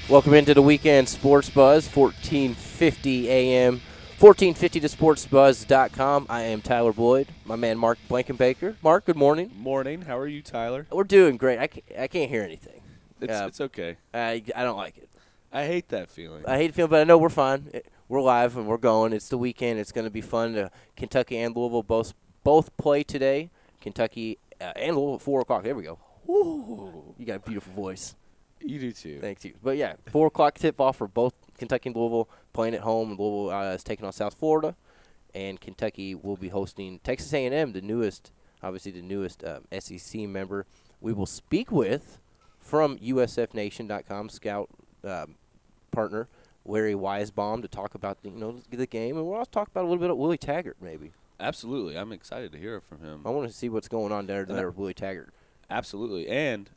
Welcome into the Weekend Sports Buzz, 1450 a.m., 1450 to sportsbuzz.com. I am Tyler Boyd, my man Mark Blankenbaker. Mark, good morning. Morning. How are you, Tyler? We're doing great. I can't hear anything. It's okay. I don't like it. I hate that feeling. I hate the feeling, but I know we're fine. We're live and we're going. It's the weekend. It's going to be fun. Kentucky and Louisville both play today. Kentucky and Louisville at 4 o'clock. There we go. Woo. You got a beautiful voice. You do too. Thank you. But, yeah, 4 o'clock tip-off for both Kentucky and Louisville playing at home. Louisville is taking on South Florida, and Kentucky will be hosting Texas A&M, the newest SEC member. We will speak with, from USFNation.com, scout partner Larry Weisbaum, to talk about the game, and we'll also talk about a little bit of Willie Taggart maybe. Absolutely. I'm excited to hear from him. I want to see what's going on there with Willie Taggart. Absolutely. And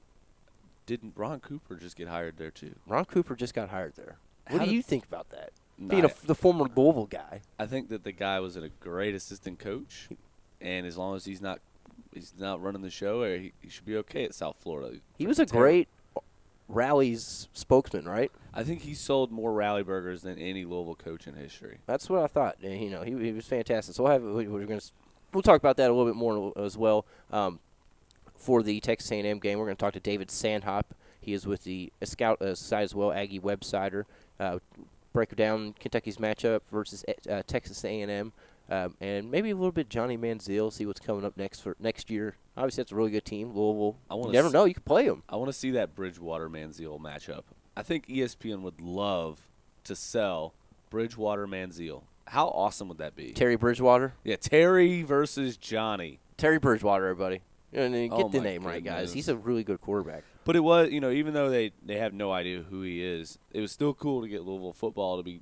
didn't Ron Cooper just get hired there too? Ron Cooper just got hired there. What do you think about that? Nah, Being the former Louisville guy. I think that the guy was a great assistant coach, and as long as he's not running the show, he should be okay at South Florida. He was a great Rally's spokesman, right? I think he sold more Rally burgers than any Louisville coach in history. That's what I thought. And, he was fantastic. So we'll talk about that a little bit more as well. For the Texas A&M game, we're going to talk to David Sandhop. He is with the Scout site as well, Aggie Websider. Break down Kentucky's matchup versus Texas A&M, and maybe a little bit Johnny Manziel. See what's coming up next year. Obviously, that's a really good team. Louisville. You never know. You can play them. I want to see that Bridgewater Manziel matchup. I think ESPN would love to sell Bridgewater Manziel. How awesome would that be? Terry Bridgewater. Yeah, Terry versus Johnny. Terry Bridgewater, everybody. Get the name goodness. right, guys. He's a really good quarterback. But it was, even though they have no idea who he is, it was still cool to get Louisville football to be,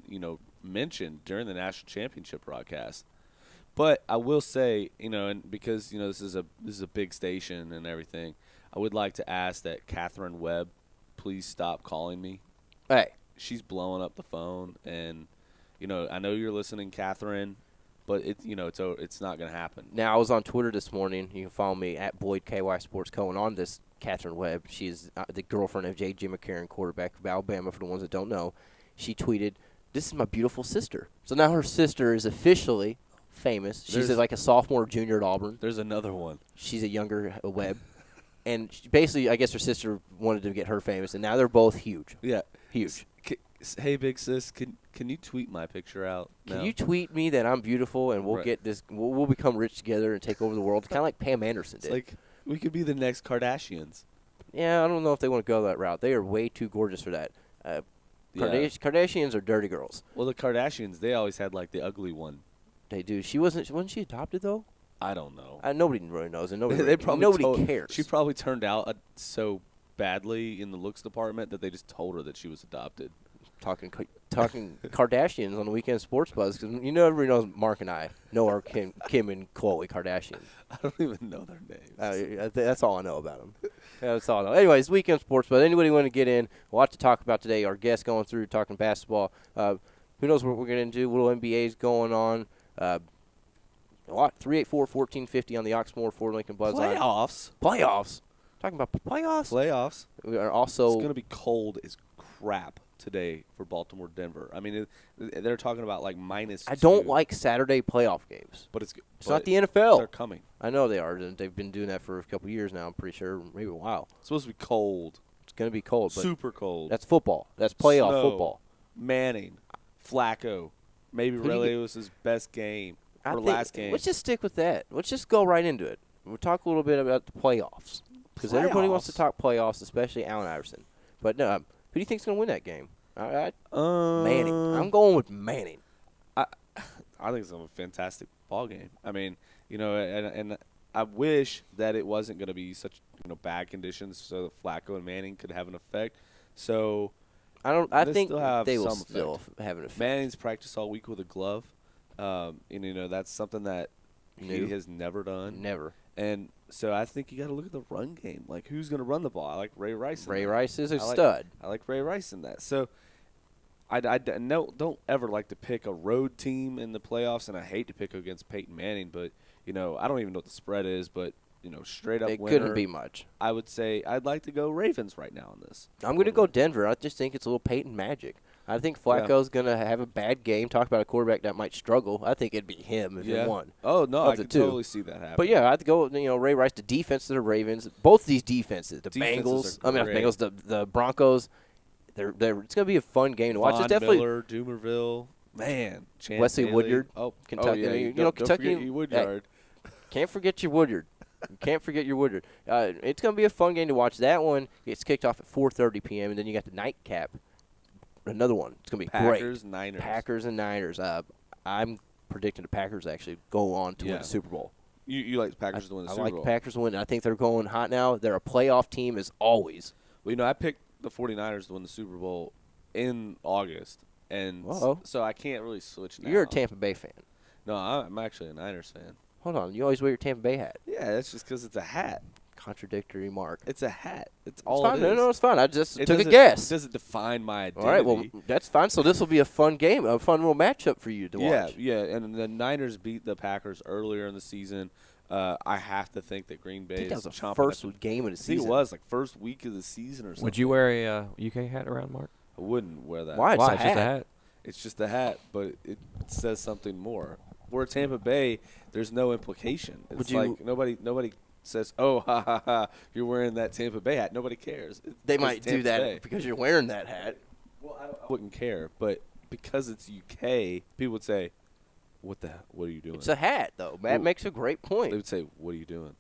mentioned during the national championship broadcast. But I will say, and because this is a big station and everything, I would like to ask that Catherine Webb please stop calling me. Hey, she's blowing up the phone, and I know you're listening, Catherine. But it's not going to happen. Now, I was on Twitter this morning. You can follow me at Boyd KentuckySports.co. And on this, Catherine Webb, she's the girlfriend of J.J. McCarron, quarterback of Alabama, for the ones that don't know. She tweeted, "This is my beautiful sister." So now her sister is officially famous. She's like a sophomore or junior at Auburn. There's another one. She's a younger Webb. And basically, I guess her sister wanted to get her famous. And now they're both huge. Yeah. Huge. Hey, big sis, can you tweet my picture out? Can you tweet me that I'm beautiful and we'll get this? We'll become rich together and take over the world, kind of like Pam Anderson did. It's like we could be the next Kardashians. Yeah, I don't know if they want to go that route. They are way too gorgeous for that. Kardashians are dirty girls. Well, the Kardashians, they always had like the ugly one. They do. Wasn't she adopted though? I don't know. Nobody really knows, and nobody cares. She probably turned out so badly in the looks department that they just told her that she was adopted. Talking Kardashians on the Weekend Sports Buzz, because everybody knows Mark and I know our Kim and Khloe Kardashian. I don't even know their names. That's all I know about them. That's all I know. Anyways, Weekend Sports Buzz. Anybody want to get in? A lot to talk about today. Our guest going through talking basketball. Who knows what we're going to do? Little NBA's going on. A lot. 384-1450 on the Oxmoor Ford Lincoln Buzz line. Playoffs. Talking about playoffs. We are also. It's going to be cold as crap today for Baltimore, Denver. I mean, they're talking about like -2. I don't like Saturday playoff games. But it's not the NFL. They're coming. I know they are. They've been doing that for a couple of years now, I'm pretty sure. Maybe a while. It's supposed to be cold. It's going to be cold. But super cold. That's football. That's playoff football. Manning, Flacco, maybe Ray Lewis's best game or last game. Let's just stick with that. Let's just go right into it. We'll talk a little bit about the playoffs. Because everybody wants to talk playoffs, especially Allen Iverson. But no, who do you think is going to win that game? Manning. I'm going with Manning. I think it's a fantastic ball game. I mean, and I wish that it wasn't going to be such bad conditions so that Flacco and Manning could have an effect. So I think they will still have an effect. Manning's practiced all week with a glove. That's something that he has never done. Never. And so I think you got to look at the run game. Like, who's going to run the ball? I like Ray Rice. Ray Rice is a stud. I like Ray Rice in that. So I don't ever like to pick a road team in the playoffs, and I hate to pick against Peyton Manning. But, I don't even know what the spread is. But straight up It winner, couldn't be much. I would say I'd like to go Ravens right now on this. I'm going to go Denver. I just think it's a little Peyton magic. I think Flacco's going to have a bad game. Talk about a quarterback that might struggle. I think it'd be him if he won. Oh, no, I could totally see that happen. But, yeah, I'd go, Ray Rice, the defense of the Ravens. Both these defenses, the Bengals, the Broncos, it's going to be a fun game to watch. Von It's definitely Miller, Doomerville, man. Wesley Bailey. Woodyard, Oh, Kentucky. Don't Kentucky. forget your Woodyard. Can't forget your Woodyard. You can't forget your Woodard. It's going to be a fun game to watch. That one gets kicked off at 4:30 p.m., and then you got the nightcap. Another one. It's going to be Packers, great. Niners. Packers and Niners. I'm predicting the Packers actually go on to win the Super Bowl. You like the Packers to win the Super Bowl? I like the Packers to win. I think they're going hot now. They're a playoff team as always. Well, I picked the 49ers to win the Super Bowl in August, and so I can't really switch now. You're a Tampa Bay fan. No, I'm actually a Niners fan. Hold on. You always wear your Tampa Bay hat. Yeah, that's just because it's a hat. Contradictory mark. It's a hat. It's all it is. No, it's fine. I just took a guess. It doesn't define my identity. All right, well, that's fine. So this will be a fun game, a fun little matchup for you to watch. Yeah, and the Niners beat the Packers earlier in the season. I have to think that Green Bay that was is the first game of the season. I think it was, like, first week of the season or something. Would you wear a UK hat around, Mark? I wouldn't wear that. Why? It's just a hat. It's just a hat, but it says something more. We're Tampa Bay. There's no implication. It's like nobody says, "Oh, ha ha ha! You're wearing that Tampa Bay hat." Nobody cares. They might do that because you're wearing that hat. Well, I wouldn't care, but because it's UK, people would say, What are you doing? It's a hat, though. Matt makes a great point. They would say, "What are you doing?"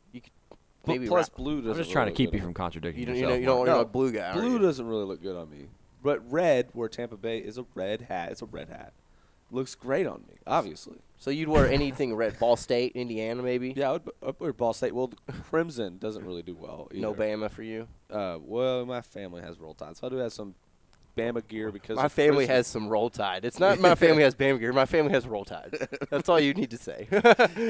Maybe plus blue doesn't. I'm just trying to keep you from contradicting yourself. You don't want a blue guy. Blue doesn't really look good on me. But red, where Tampa Bay is a red hat, it's a red hat. Looks great on me, obviously. So you'd wear anything red? Ball State, Indiana, maybe? Yeah, I'd wear Ball State. Well, the Crimson doesn't really do well either. No Bama for you? Well, my family has Roll Tide, so I do have some Bama gear because my family has some Roll Tide. It's not my family has Bama gear. My family has Roll Tide. That's all you need to say.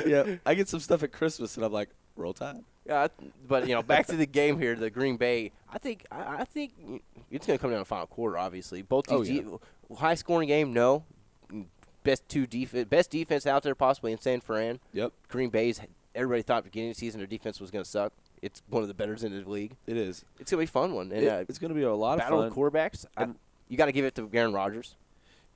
Yeah, I get some stuff at Christmas, and I'm like, Roll Tide? Yeah, but back to the game here, the Green Bay. I think it's going to come down to the final quarter. Obviously, both these high scoring game. No, best defense out there possibly in San Fran. Yep. Green Bay's. Everybody thought at the beginning of the season their defense was going to suck. It's one of the better in the league. It is. It's going to be a fun one. And, it's going to be a lot of fun. Battle of quarterbacks. You got to give it to Aaron Rodgers.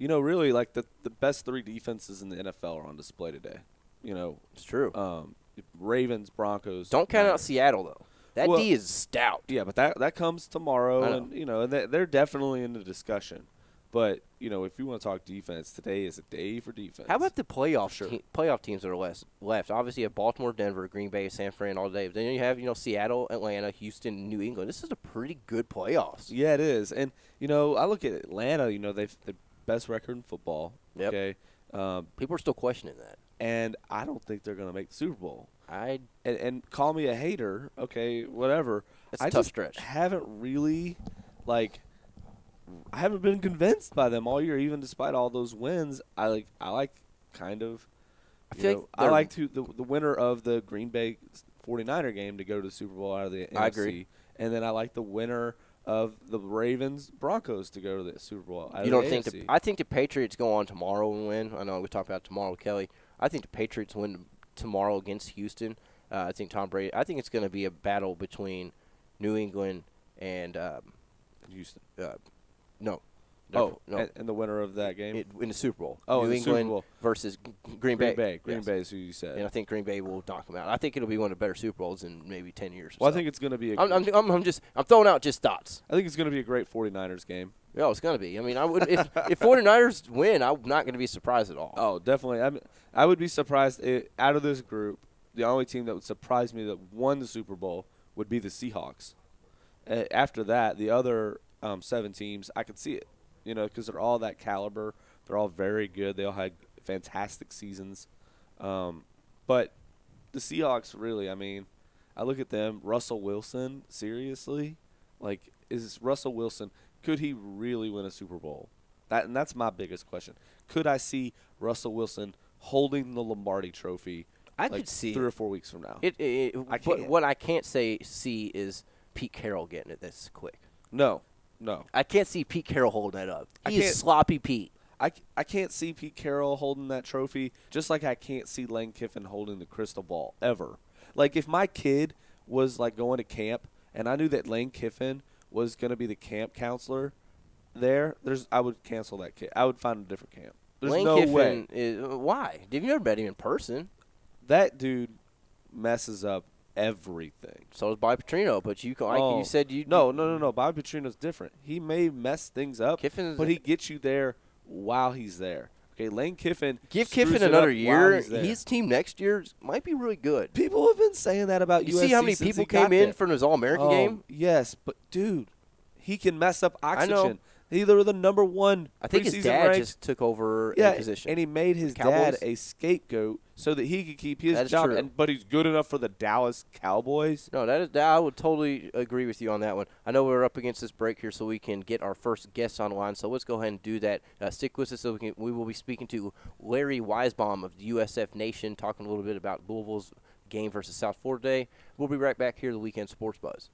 Really, like the best three defenses in the NFL are on display today. It's true. Ravens, Broncos. Don't count out Seattle though. That D is stout. Yeah, but that comes tomorrow, and they're definitely in the discussion. But if you want to talk defense, today is a day for defense. How about the playoff teams that are left? Obviously, you have Baltimore, Denver, Green Bay, San Fran all day. Then you have Seattle, Atlanta, Houston, New England. This is a pretty good playoffs. Yeah, it is. And I look at Atlanta. They've the best record in football. Yep. Okay. People are still questioning that. And I don't think they're going to make the Super Bowl. And call me a hater, okay, whatever. It's a tough stretch. Haven't really, I haven't been convinced by them all year, even despite all those wins. I like kind of. I like the winner of the Green Bay 49er game to go to the Super Bowl out of the NFC. I agree. And then I like the winner of the Ravens Broncos to go to the Super Bowl. You don't think I think the Patriots go on tomorrow and win. I know we talked about tomorrow with Kelly. I think the Patriots win tomorrow against Houston. I think Tom Brady. I think it's going to be a battle between New England and Houston. No. No. And the winner of that game in the Super Bowl. Oh, New in the England Super Bowl versus Green Bay. Green Bay is who you said. And I think Green Bay will knock them out. I think it'll be one of the better Super Bowls in maybe 10 years. Well, I think it's going to be. I'm throwing out just thoughts. I think it's going to be a great 49ers game. Yeah, it's going to be. I mean, I would if 49ers win, I'm not going to be surprised at all. Oh, definitely. I would be surprised out of this group. The only team that would surprise me that won the Super Bowl would be the Seahawks. After that, the other 7 teams, I could see it. Because they're all that caliber. They're all very good. They all had fantastic seasons. But the Seahawks, really, I look at them. Russell Wilson, seriously? Is Russell Wilson, could he really win a Super Bowl? And that's my biggest question. Could I see Russell Wilson holding the Lombardi Trophy I could see 3 or 4 weeks from now? What I can't see is Pete Carroll getting it this quick. No. I can't see Pete Carroll holding that up. He's sloppy Pete. I can't see Pete Carroll holding that trophy, just like I can't see Lane Kiffin holding the crystal ball ever. Like, if my kid was, like, going to camp and I knew that Lane Kiffin was going to be the camp counselor there, I would cancel that kid. I would find a different camp. There's Lane no Kiffin way. Why? Have you never met him in person? That dude messes up everything. So does Bobby Petrino, but you said you No. Bobby Petrino's different. He may mess things up, but he gets you there while he's there. Okay, Lane Kiffin. Give Kiffin another year. His team next year might be really good. People have been saying that about USC. You see how many people came in for his All-American game? Yes, but dude, he can mess up oxygen. I know. They're the number one. I think his dad just took over a position. And he made his dad a scapegoat so that he could keep his job. But he's good enough for the Dallas Cowboys. No, I would totally agree with you on that one. I know we're up against this break here, so we can get our first guest online. So let's go ahead and do that. Stick with us. So we will be speaking to Larry Weisbaum of the USF Nation, talking a little bit about Louisville's game versus South Florida today. We'll be right back here to the Weekend Sports Buzz.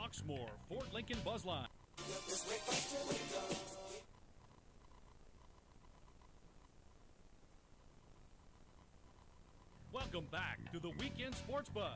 Oxmoor, Fort Lincoln Buzzline. Welcome back to the Weekend Sports Buzz.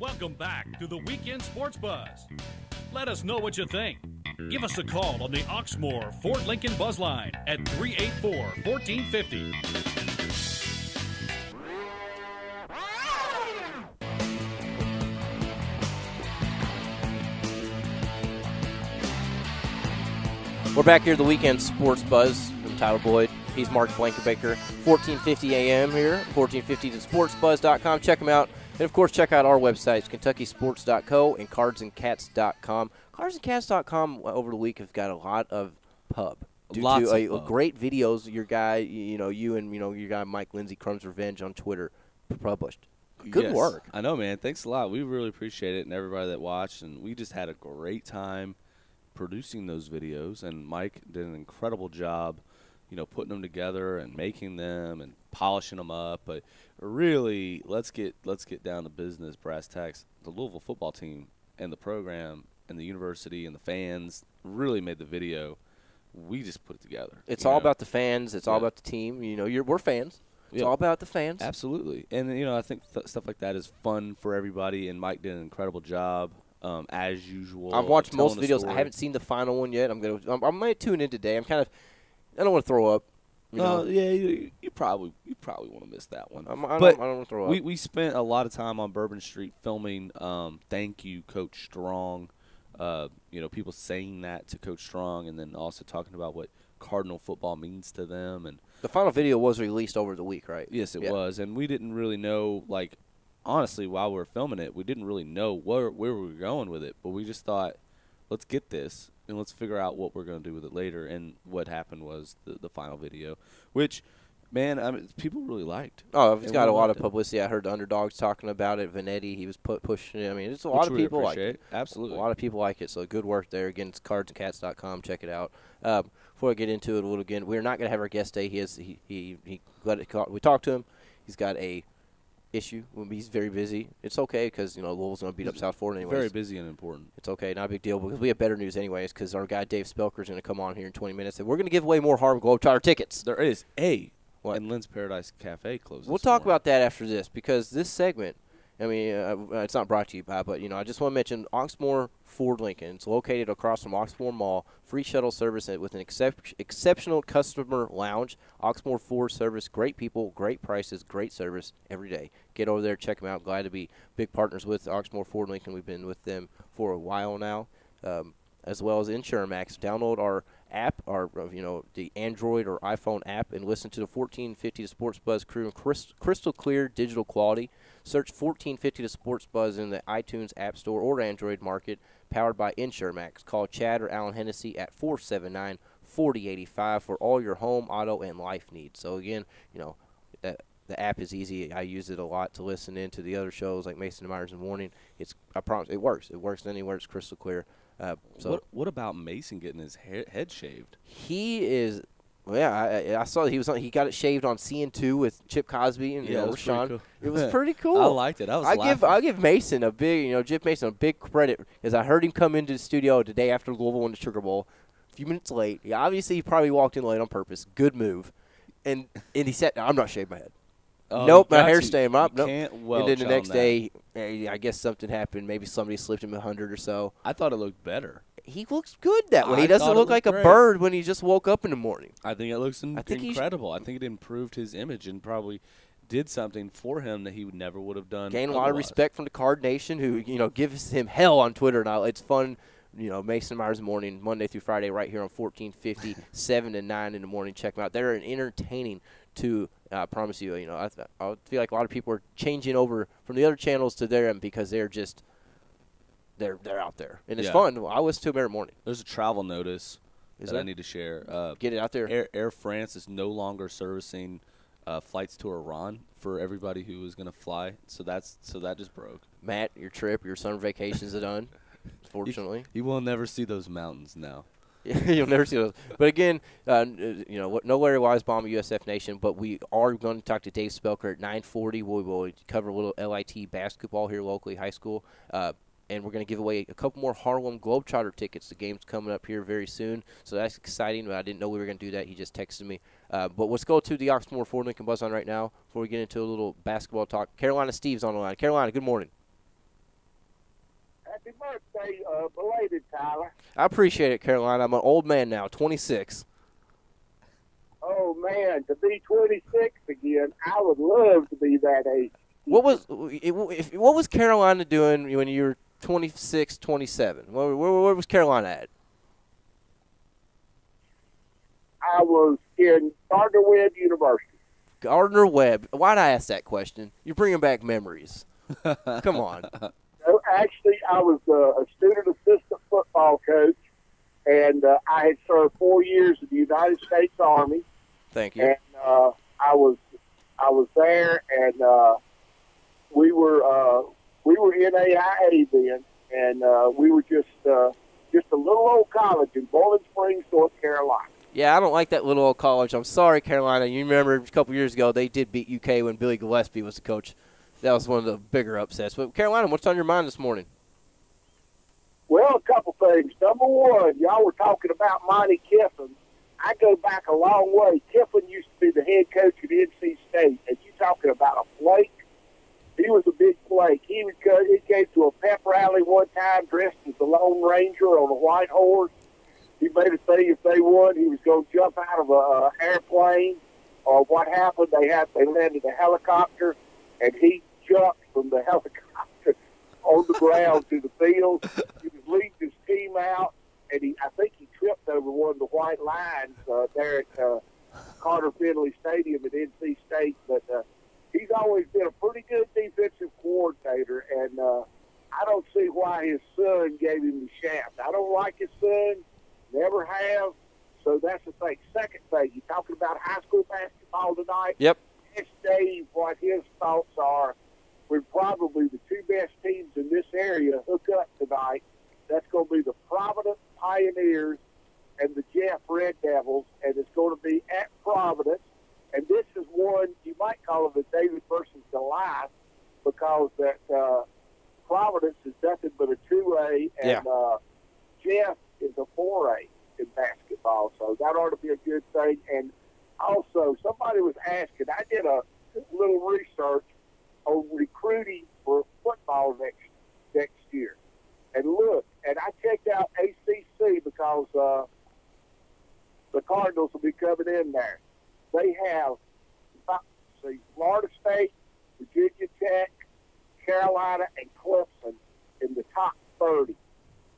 Welcome back to the Weekend Sports Buzz. Let us know what you think. Give us a call on the Oxmoor Ford Lincoln Buzz Line at 384-1450. We're back here at the Weekend Sports Buzz. I'm Tyler Boyd. He's Mark Blankenbaker. 1450 a.m. here, 1450 to sportsbuzz.com. Check them out. And, of course, check out our websites, KentuckySports.co and cardsandcats.com. Cardsandcats.com over the week have got a lot of pub. Lots of pub. Great videos your guy, you and your guy Mike Lindsay, Crumbs Revenge on Twitter published. Good work. I know, man. Thanks a lot. We really appreciate it and everybody that watched. And we just had a great time producing those videos. And Mike did an incredible job, putting them together and making them and polishing them up. But really, let's get down to business, brass tacks. The Louisville football team and the program and the university and the fans really made the video. We just put it together. It's all about the fans. It's all about the team. We're fans. It's all about the fans. Absolutely. And, I think stuff like that is fun for everybody, and Mike did an incredible job, as usual. I've watched most videos. I haven't seen the final one yet. I might tune in today. I don't want to throw up. You probably want to miss that one. I don't want to throw up. We spent a lot of time on Bourbon Street filming Thank You, Coach Strong. People saying that to Coach Strong, and then also talking about what Cardinal football means to them. And the final video was released over the week, right? Yes, it was. And we didn't really know, honestly, while we were filming it, we didn't really know where we were going with it. But we just thought, let's get this, and let's figure out what we're going to do with it later. And what happened was the final video, which, man, people really liked. Oh, it's got a lot of publicity. I heard the Underdogs talking about it. Vanetti, he was pushing it. It's a lot of people like it. Absolutely. A lot of people like it, so good work there. Again, it's cardsandcats.com. Check it out. Before I get into it a little again, we're not going to have our guest day. We talked to him. He's got a issue. He's very busy. It's okay because, Louisville's going to beat up South Florida anyways. Very busy and important. It's okay. Not a big deal because we have better news anyways because our guy Dave Spelker is going to come on here in 20 minutes, and we're going to give away more Harlem Globetrotter tickets. There is What? And Lynn's Paradise Cafe closes. We'll talk about that after this because this segment, it's not brought to you by, but, I just want to mention Oxmoor Ford Lincoln. It's located across from Oxmoor Mall. Free shuttle service with an exceptional customer lounge. Oxmoor Ford service, great people, great prices, great service every day. Get over there, check them out. Glad to be big partners with Oxmoor Ford Lincoln. We've been with them for a while now, as well as InsureMax. Download our app, the Android or iPhone app, and listen to the 1450 to Sports Buzz crew in crystal clear digital quality. Search 1450 to Sports Buzz in the iTunes App Store or Android market, powered by InsureMax. Call Chad or Alan Hennessy at 479-4085 for all your home, auto, and life needs. So, again, the app is easy. I use it a lot to listen in to the other shows like Mason and Myers in the morning. I promise it works. It works anywhere. It's crystal clear. What about Mason getting his head shaved? He is. Well, I saw he got it shaved on CN2 with Chip Cosby and Rashawn. Cool. It was pretty cool. I liked it. I give Mason a big, Jeff Mason a big credit because I heard him come into the studio the day after Louisville won the Sugar Bowl, a few minutes late. Obviously he probably walked in late on purpose. Good move, and he said, "I'm not shaving my head." Oh, nope, my hair's staying up. Nope. And then the next day, I guess something happened. Maybe somebody slipped him 100 or so. I thought it looked better. He looks good that way. He doesn't look like a bird when he just woke up in the morning. I think it looks incredible. I think it improved his image and probably did something for him that he never would have done. Gained a lot of respect from the Card Nation, who gives him hell on Twitter now. It's fun. Mason Myers morning, Monday through Friday, right here on 1450, 7 to 9 in the morning. Check them out. They're entertaining to. I promise you. I feel like a lot of people are changing over from the other channels to them because they're just. They're out there, and it's fun. I listen to them every morning. There's a travel notice that I need to share. Get it out there. Air France is no longer servicing flights to Iran for everybody who was going to fly. So that just broke. Matt, your summer vacations are done. Fortunately, you will never see those mountains now. You'll never see those. But again, no Larry Weisbaum, USF Nation, but we are going to talk to Dave Spelker at 9:40. We will cover a little LIT basketball here locally, high school. And we're going to give away a couple more Harlem Globetrotter tickets. The game's coming up here very soon, so that's exciting. But I didn't know we were going to do that. He just texted me. But let's go to the Oxmoor Ford Lincoln Buzz on right now before we get into a little basketball talk. Carolina Steve's on the line. Carolina, good morning. birthday, belated, Tyler. I appreciate it, Carolina. I'm an old man now, 26. Oh, man, to be 26 again, I would love to be that age. What was Carolina doing when you were 26, 27? Where was Carolina at? I was in Gardner-Webb University. Gardner-Webb. Why'd I ask that question? You're bringing back memories. Come on. No, actually, I was a student assistant football coach, and I had served 4 years in the United States Army. Thank you. And I was there, and we were NAIA then, and we were just a little old college in Bowling Springs, North Carolina. Yeah, I don't like that little old college. I'm sorry, Carolina. You remember a couple years ago they did beat UK when Billy Gillespie was the coach. That was one of the bigger upsets. But, Carolina, what's on your mind this morning? Well, a couple things. Number one, y'all were talking about Monty Kiffin. I go back a long way. Kiffin used to be the head coach at NC State, and you talking about a flake. He was a big flake. He came to a pep rally one time dressed as the Lone Ranger on a white horse. He made a thing if they won, he was going to jump out of an airplane. Or what happened, they landed a helicopter, and he jumped from the helicopter on the ground to the field. He was leading his team out, and I think he tripped over one of the white lines there at Carter Finley Stadium at NC State. But he's always been a pretty good defensive coordinator, and I don't see why his son gave him the shaft. I don't like his son. Never have. So that's the thing. Second thing, you're talking about high school basketball tonight. Yep. Ask Dave what his thoughts are when probably the two best teams in this area hook up tonight. That's going to be the Providence Pioneers and the Jeff Red Devils, and it's going to be at Providence. And this is one, you might call it a David versus Goliath, because that Providence is nothing but a 2A, and Jeff is a 4A in basketball, so that ought to be a good thing. And also, somebody was asking, I did a little research on recruiting for football next year. And look, and I checked out ACC because the Cardinals will be coming in there. They have, Florida State, Virginia Tech, Carolina, and Clemson in the top 30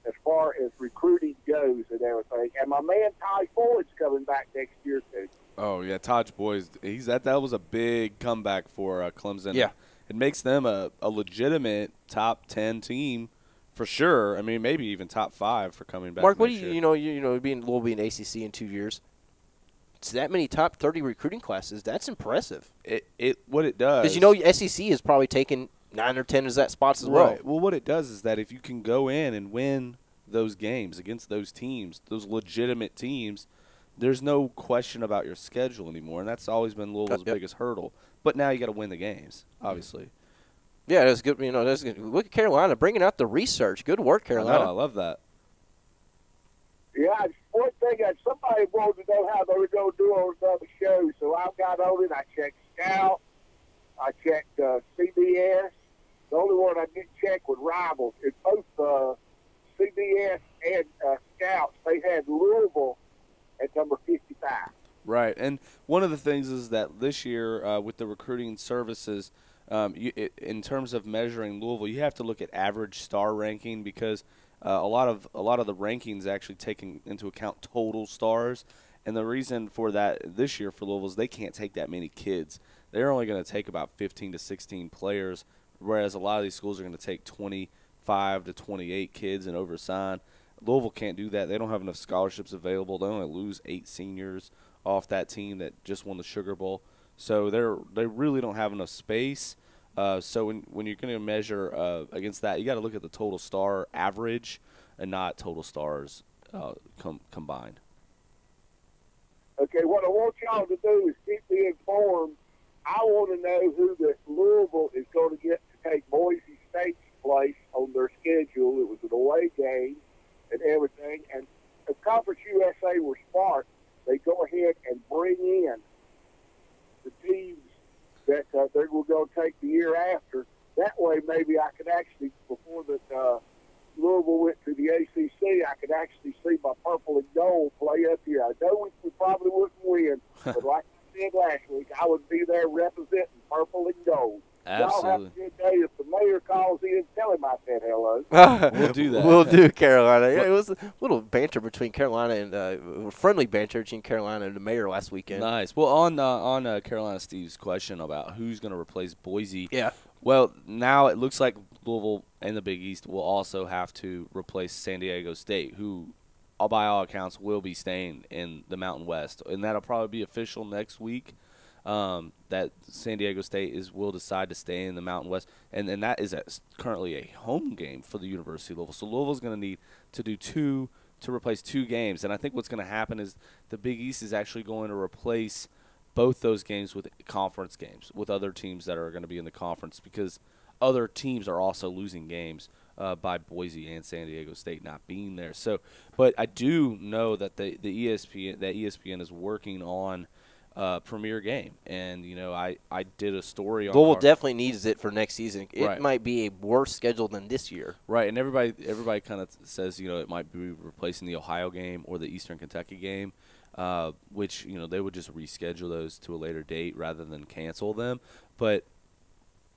as far as recruiting goes and everything. And my man Ty Floyd's coming back next year, too. Oh, yeah, Taj Boyd, that was a big comeback for Clemson. Yeah. It makes them a legitimate top 10 team for sure. I mean, maybe even top 5 for coming back. Mark, what do you we'll be in ACC in 2 years. It's that many top 30 recruiting classes. That's impressive. What it does. Because SEC has probably taken 9 or 10 of that spots as well. Right. Well, what it does is that if you can go in and win those games against those teams, those legitimate teams, there's no question about your schedule anymore, and that's always been Louisville's biggest hurdle. But now you got to win the games, obviously. Yeah, that's good. That's good. Look at Carolina bringing out the research. Good work, Carolina. I love that. Yeah, one thing somebody wanted to know how they were going to do on another show, so I got on it. I checked Scout. I checked CBS. The only one I didn't check was Rivals. In both CBS and Scouts, they had Louisville at number 55. Right, and one of the things is that this year with the recruiting services, in terms of measuring Louisville, you have to look at average star ranking because a lot of the rankings actually taking into account total stars. And the reason for that this year for Louisville is they can't take that many kids. They're only going to take about 15 to 16 players, whereas a lot of these schools are going to take 25 to 28 kids and oversign. Louisville can't do that. They don't have enough scholarships available. They only lose 8 seniors off that team that just won the Sugar Bowl. So they really don't have enough space. So when you're going to measure against that, you got to look at the total star average and not total stars combined. Okay, what I want y'all to do is keep me informed. I want to know who the Louisville is going to get to take Boise State's place on their schedule. It was an away game and everything. And if Conference USA were smart, they go ahead and bring in the teams that they were going to take the year after. That way, maybe I could actually, before the Louisville went to the ACC, I could actually see my purple and gold play up here. I know we probably wouldn't win, but like I said last week, I would be there representing purple and gold. Absolutely. Y'all have a good day. If the mayor calls in, tell him I said hello. We'll do that. We'll do Carolina. Yeah, it was a little banter between Carolina and friendly banter between Carolina and the mayor last weekend. Nice. Well, on Carolina Steve's question about who's going to replace Boise. Yeah. Well, now it looks like Louisville and the Big East will also have to replace San Diego State, who, by all accounts, will be staying in the Mountain West, and that'll probably be official next week. That San Diego State will decide to stay in the Mountain West, and that is currently a home game for the University of Louisville. So Louisville's going to need to do to replace 2 games, and I think what's going to happen is the Big East is actually going to replace both those games with conference games with other teams that are going to be in the conference, because other teams are also losing games by Boise and San Diego State not being there. So, but I do know that the ESPN is working on premier game, and I did a story on Louisville definitely needs it for next season. It Right. might be a worse schedule than this year. Right, and everybody kind of says it might be replacing the Ohio game or the Eastern Kentucky game, which they would just reschedule those to a later date rather than cancel them. But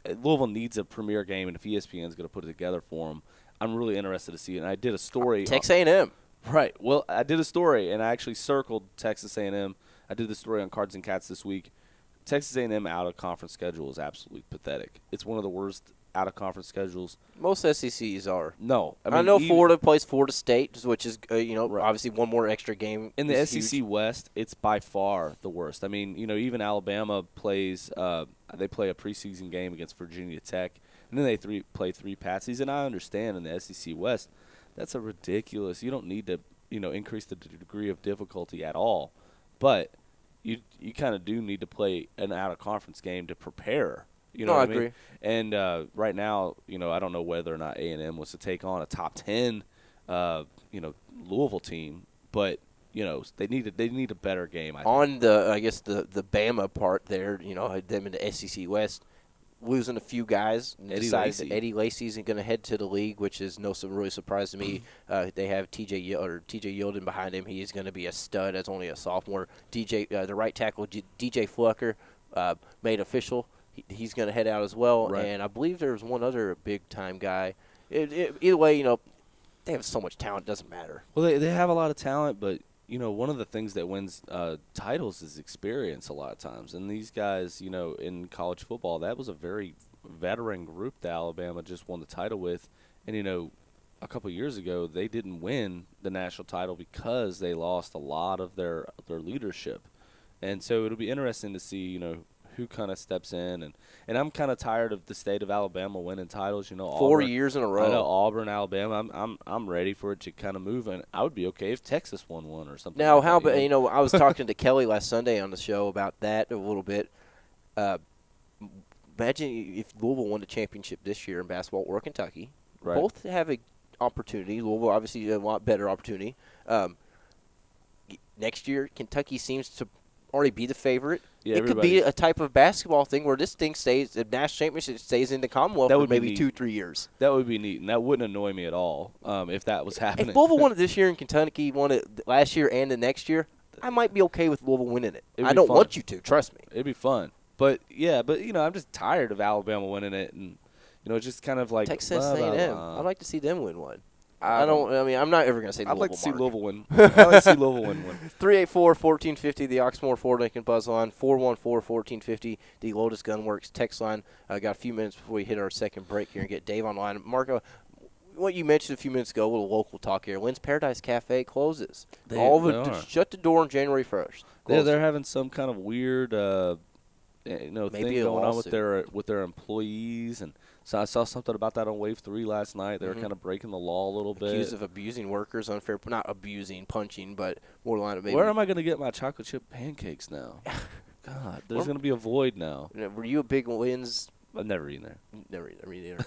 Louisville needs a premier game, and if ESPN is going to put it together for them, I'm really interested to see it. And I did a story. Texas A&M. Right. Well, I did a story, and I actually circled Texas A&M. I did the story on Cards and Cats this week. Texas A&M out-of-conference schedule is absolutely pathetic. It's one of the worst out-of-conference schedules. Most SECs are. No. I know Florida plays Florida State, which is, obviously one more extra game. In the is SEC huge. West, it's by far the worst. I mean, even Alabama plays they play a preseason game against Virginia Tech, and then they play 3 patsies. And I understand in the SEC West, that's a ridiculous. You don't need to, increase the degree of difficulty at all. But you kind of do need to play an out-of-conference game to prepare. I agree. Mean? And right now, I don't know whether or not A&M was to take on a top 10, Louisville team, but they need a better game. I think. On the Bama part there, them in the SEC West, losing a few guys. Decided that Eddie Lacy isn't going to head to the league, which is really surprise to me. They have TJ Yeldon behind him. He is going to be a stud as only a sophomore. The right tackle, DJ Flucker, made official. He's going to head out as well. Right. And I believe there's one other big-time guy. Either way, they have so much talent, it doesn't matter. Well, they have a lot of talent, but one of the things that wins titles is experience a lot of times. And these guys, in college football, that was a very veteran group that Alabama just won the title with. And, a couple of years ago, they didn't win the national title because they lost a lot of their leadership. And so it'll be interesting to see, who kind of steps in. And I'm kind of tired of the state of Alabama winning titles. 4 years in a row. I know Auburn, Alabama. I'm ready for it to kind of move, and I would be okay if Texas won one or something. Now, like how that, about I was talking to Kelly last Sunday on the show about that a little bit. Imagine if Louisville won the championship this year in basketball or Kentucky. Right. Both have an opportunity. Louisville obviously a lot better opportunity. Next year, Kentucky seems to already be the favorite. Yeah, it could be a type of basketball thing where this thing stays, the national championship stays in the Commonwealth for maybe 2-3 years. That would be neat, and that wouldn't annoy me at all if that was happening. If Louisville won it this year and Kentucky won it last year and the next year, I might be okay with Louisville winning it. I don't want you to, trust me. It'd be fun. But I'm just tired of Alabama winning it, and it's just kind of like Texas A&M. I'd like to see them win one. I'm not ever going to say I'd Louisville. like to see Mark. Louisville win. I'd like to see Louisville win one. 384-1450, the Oxmoor Ford Lincoln Buzz line, 414-1450, the Lotus Gunworks text line. Got a few minutes before we hit our second break here and get Dave online. Marco, what you mentioned a few minutes ago, a little local talk here. Lynn's Paradise Cafe closes. Shut the door on January 1st. They're having some kind of weird thing going on with their employees, and so I saw something about that on Wave 3 last night. They were kind of breaking the law a little bit. Accused of abusing workers, not abusing, punching, but borderline of maybe. Where am I going to get my chocolate chip pancakes now? God, there's going to be a void now. Were you a big Lynn's? I've never eaten there. Never either.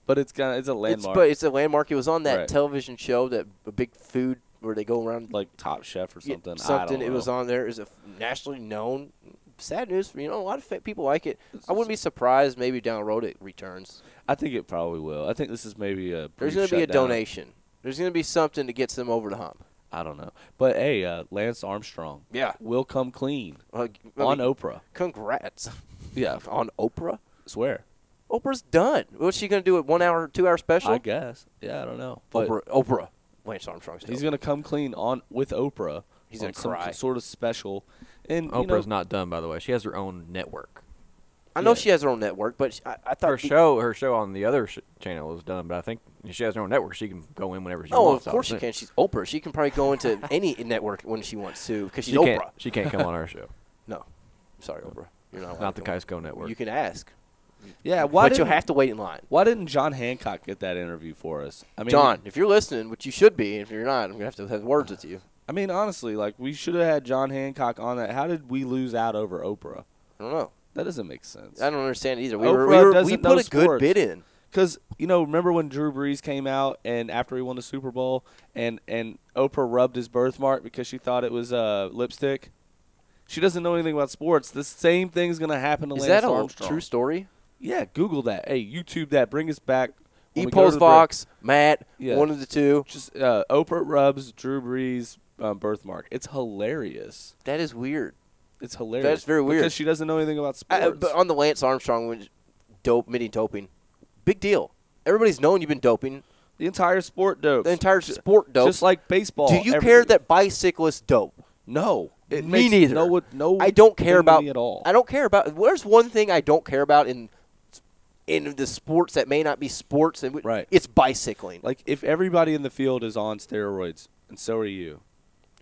But it's a landmark. It's a landmark. It was on that television show, that a big food where they go around like Top Chef or something. Something. I don't know. It was on there. It's a nationally known sad news for a lot of people like it. I wouldn't be surprised maybe down the road it returns. I think it probably will. I think this is maybe a. There's going to be a donation. There's going to be something that gets them over the hump. I don't know, but hey, Lance Armstrong, will come clean on Oprah. Congrats. Yeah, on Oprah. Swear. Oprah's done. What's she going to do? A 1 hour, 2 hour special? I guess. Yeah, I don't know. But Oprah. Lance Armstrong's he's going to come clean with Oprah. He's going to cry. Some sort of special. And Oprah's not done, by the way. She has her own network. I know she has her own network, but I thought her show on the other channel is done. But I think she has her own network. She can go in whenever she wants. Oh, of course she can. She's Oprah. She can probably go into any network when she wants to because she's Oprah. She can't come on our show. No, sorry, Oprah. You're not the KentuckySports Network. You can ask. Yeah, but you'll have to wait in line. Why didn't John Hancock get that interview for us? I mean, John, if you're listening, which you should be, if you're not, I'm gonna have words with you. I mean, honestly, we should have had John Hancock on that. How did we lose out over Oprah? I don't know. That doesn't make sense. I don't understand either. We put a good bid in. Because, remember when Drew Brees came out and after he won the Super Bowl and Oprah rubbed his birthmark because she thought it was lipstick? She doesn't know anything about sports. The same thing's going to happen to Lance Armstrong. Is that a true story? Yeah, Google that. Hey, YouTube that. Bring us back. E-Post Fox, Matt, one of the two. Just Oprah rubs Drew Brees' birthmark. It's hilarious. That is weird. It's hilarious. That's very weird. Because she doesn't know anything about sports. But on the Lance Armstrong, doping, big deal. Everybody's known you've been doping. The entire sport dope. The entire sport dope. Just like baseball. Do you care that bicyclists dope? No. Me neither. No, I don't care about at all. I don't care about. There's one thing I don't care about in the sports that may not be sports. And right. It's bicycling. Like if everybody in the field is on steroids, and so are you.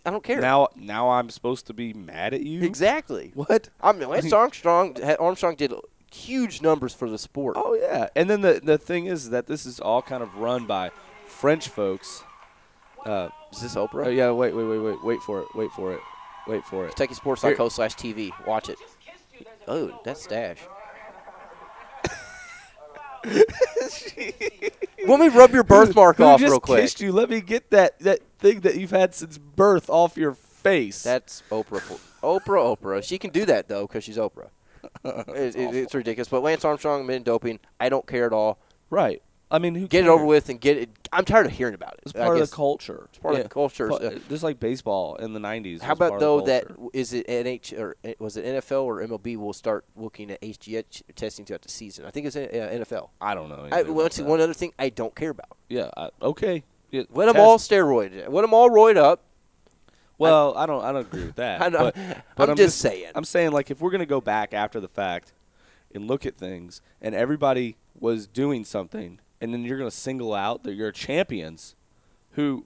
I don't care. Now I'm supposed to be mad at you? Exactly. What? Lance Armstrong did huge numbers for the sport. Oh, yeah. And then the thing is that this is all kind of run by French folks. Is this Oprah? Oh, yeah, wait for it. KentuckySports.co/TV. Watch it. Oh, that's Stash. Let me rub your birthmark off real quick. Kissed you. Let me get that thing that you've had since birth off your face. That's Oprah. Oprah. She can do that, though, because she's Oprah. It's ridiculous. But Lance Armstrong been doping. I don't care at all. Right. I mean, who get cares? it over with and get it. I'm tired of hearing about it. It's part of the culture. It's part of the culture. Just like baseball in the 90s. How about, though, is it was it NFL or MLB will start looking at HGH testing throughout the season? I think it's NFL. I don't know. One other thing I don't care about. Yeah. Okay. Yeah, let them all steroided. Let them all roid up. Well, I don't agree with that. I know. But I'm just saying. I'm saying, like, if we're going to go back after the fact and look at things and everybody was doing something and then you're going to single out that you're champions who,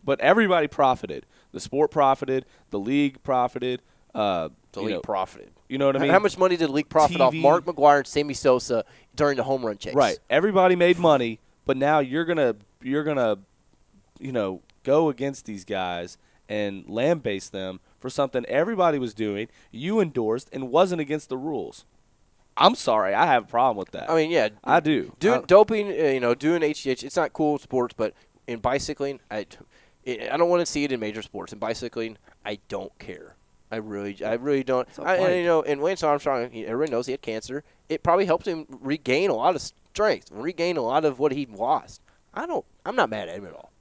but everybody profited. The sport profited. The league profited. The league profited. You know what I mean? How much money did the league profit off Mark McGwire and Sammy Sosa during the home run chase? Right. Everybody made money, but now you're gonna go against these guys and lambaste them for something everybody was doing, you endorsed, and wasn't against the rules. I'm sorry, I have a problem with that. I mean, yeah, I do. Doping, doing HGH, it's not cool in sports, but in bicycling, I don't want to see it in major sports. In bicycling, I don't care. I really don't. And Lance Armstrong, everybody knows he had cancer. It probably helped him regain a lot of strength, regain a lot of what he lost. I'm not mad at him at all.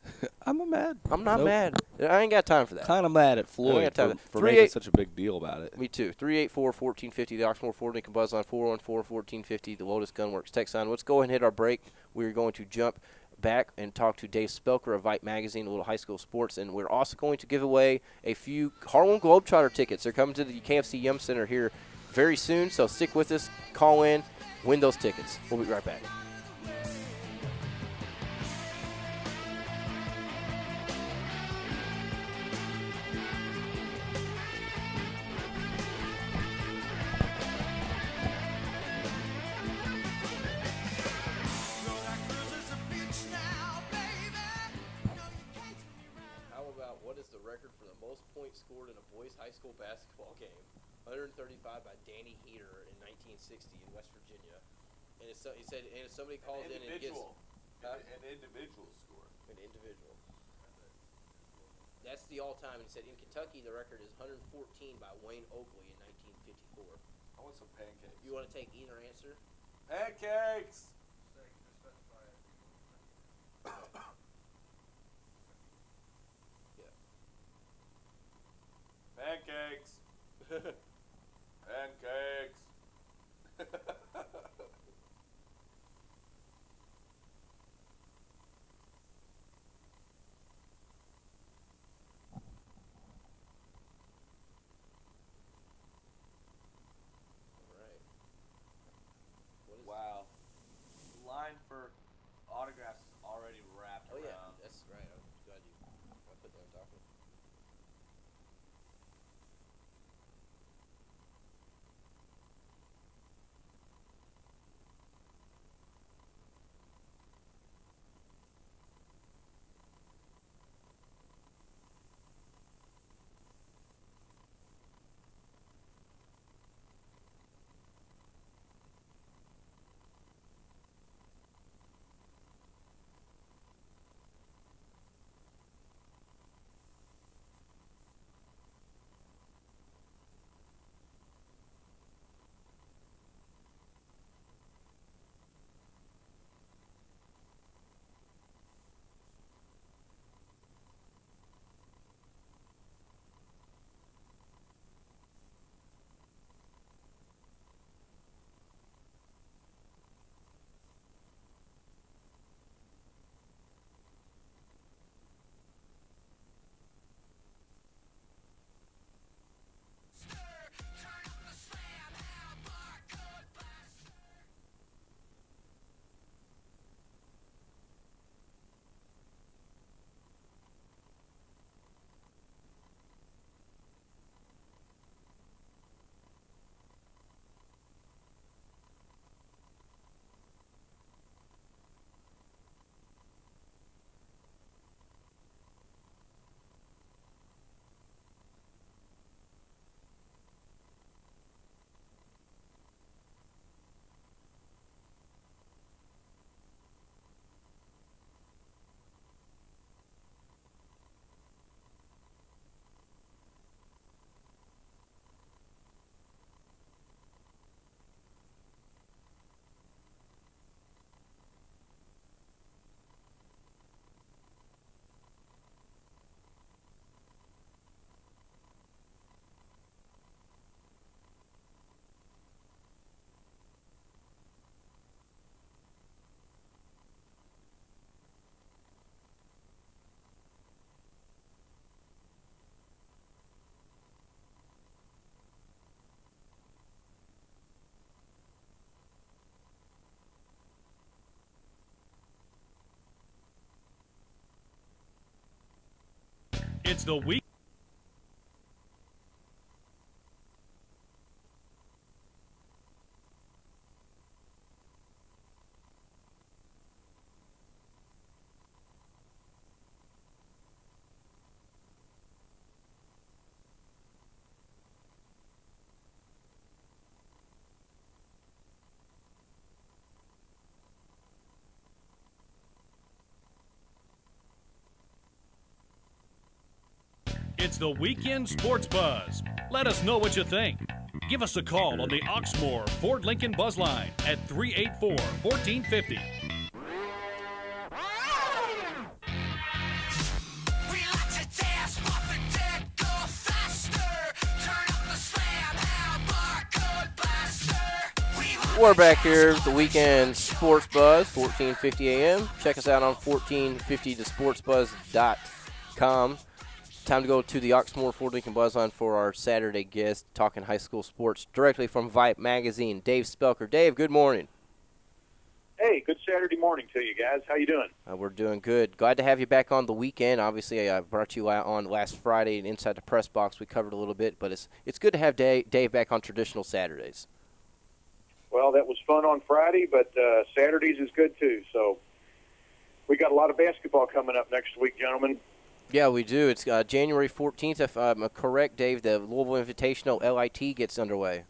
I'm not mad. I ain't got time for that. Kind of mad at Floyd for making such a big deal about it. Me too. 384-1450, the Oxmoor Ford Lincoln Buzz line, 414-1450, the Lotus Gunworks text line. Let's go ahead and hit our break. We're going to jump back and talk to Dave Spelker of Vite Magazine, a little high school sports, and we're also going to give away a few Harlem Globetrotter tickets. They're coming to the KFC Yum Center here very soon, so stick with us, call in, win those tickets. We'll be right back. Scored in a boys' high school basketball game, 135 by Danny Heater in 1960 in West Virginia. And he said, and if somebody calls in and gets an individual score. An individual. That's the all-time. He said in Kentucky the record is 114 by Wayne Oakley in 1954. I want some pancakes. You want to take either answer? Pancakes! Yeah. Pancakes! Pancakes! All right. What is Wow. The line for autographs is already wrapped Oh, yeah. around. That's right. I'm glad you put that on top of it. It's the week. It's the Weekend Sports Buzz. Let us know what you think. Give us a call on the Oxmoor Ford Lincoln Buzz Line at 384-1450. We're back here with the Weekend Sports Buzz, 1450 a.m. Check us out on 1450thesportsbuzz.com. Time to go to the Oxmoor Ford Lincoln Buzzline for our Saturday guest, talking high school sports directly from Vipe Magazine, Dave Spelker. Dave, good morning. Hey, good Saturday morning to you guys. How you doing? We're doing good. Glad to have you back on the weekend. Obviously, I brought you out on last Friday and Inside the Press Box. We covered a little bit, but it's good to have Dave back on traditional Saturdays. Well, that was fun on Friday, but Saturdays is good too. So we got a lot of basketball coming up next week, gentlemen. Yeah, we do. It's January 14th, if I'm correct, Dave. The Louisville Invitational LIT gets underway.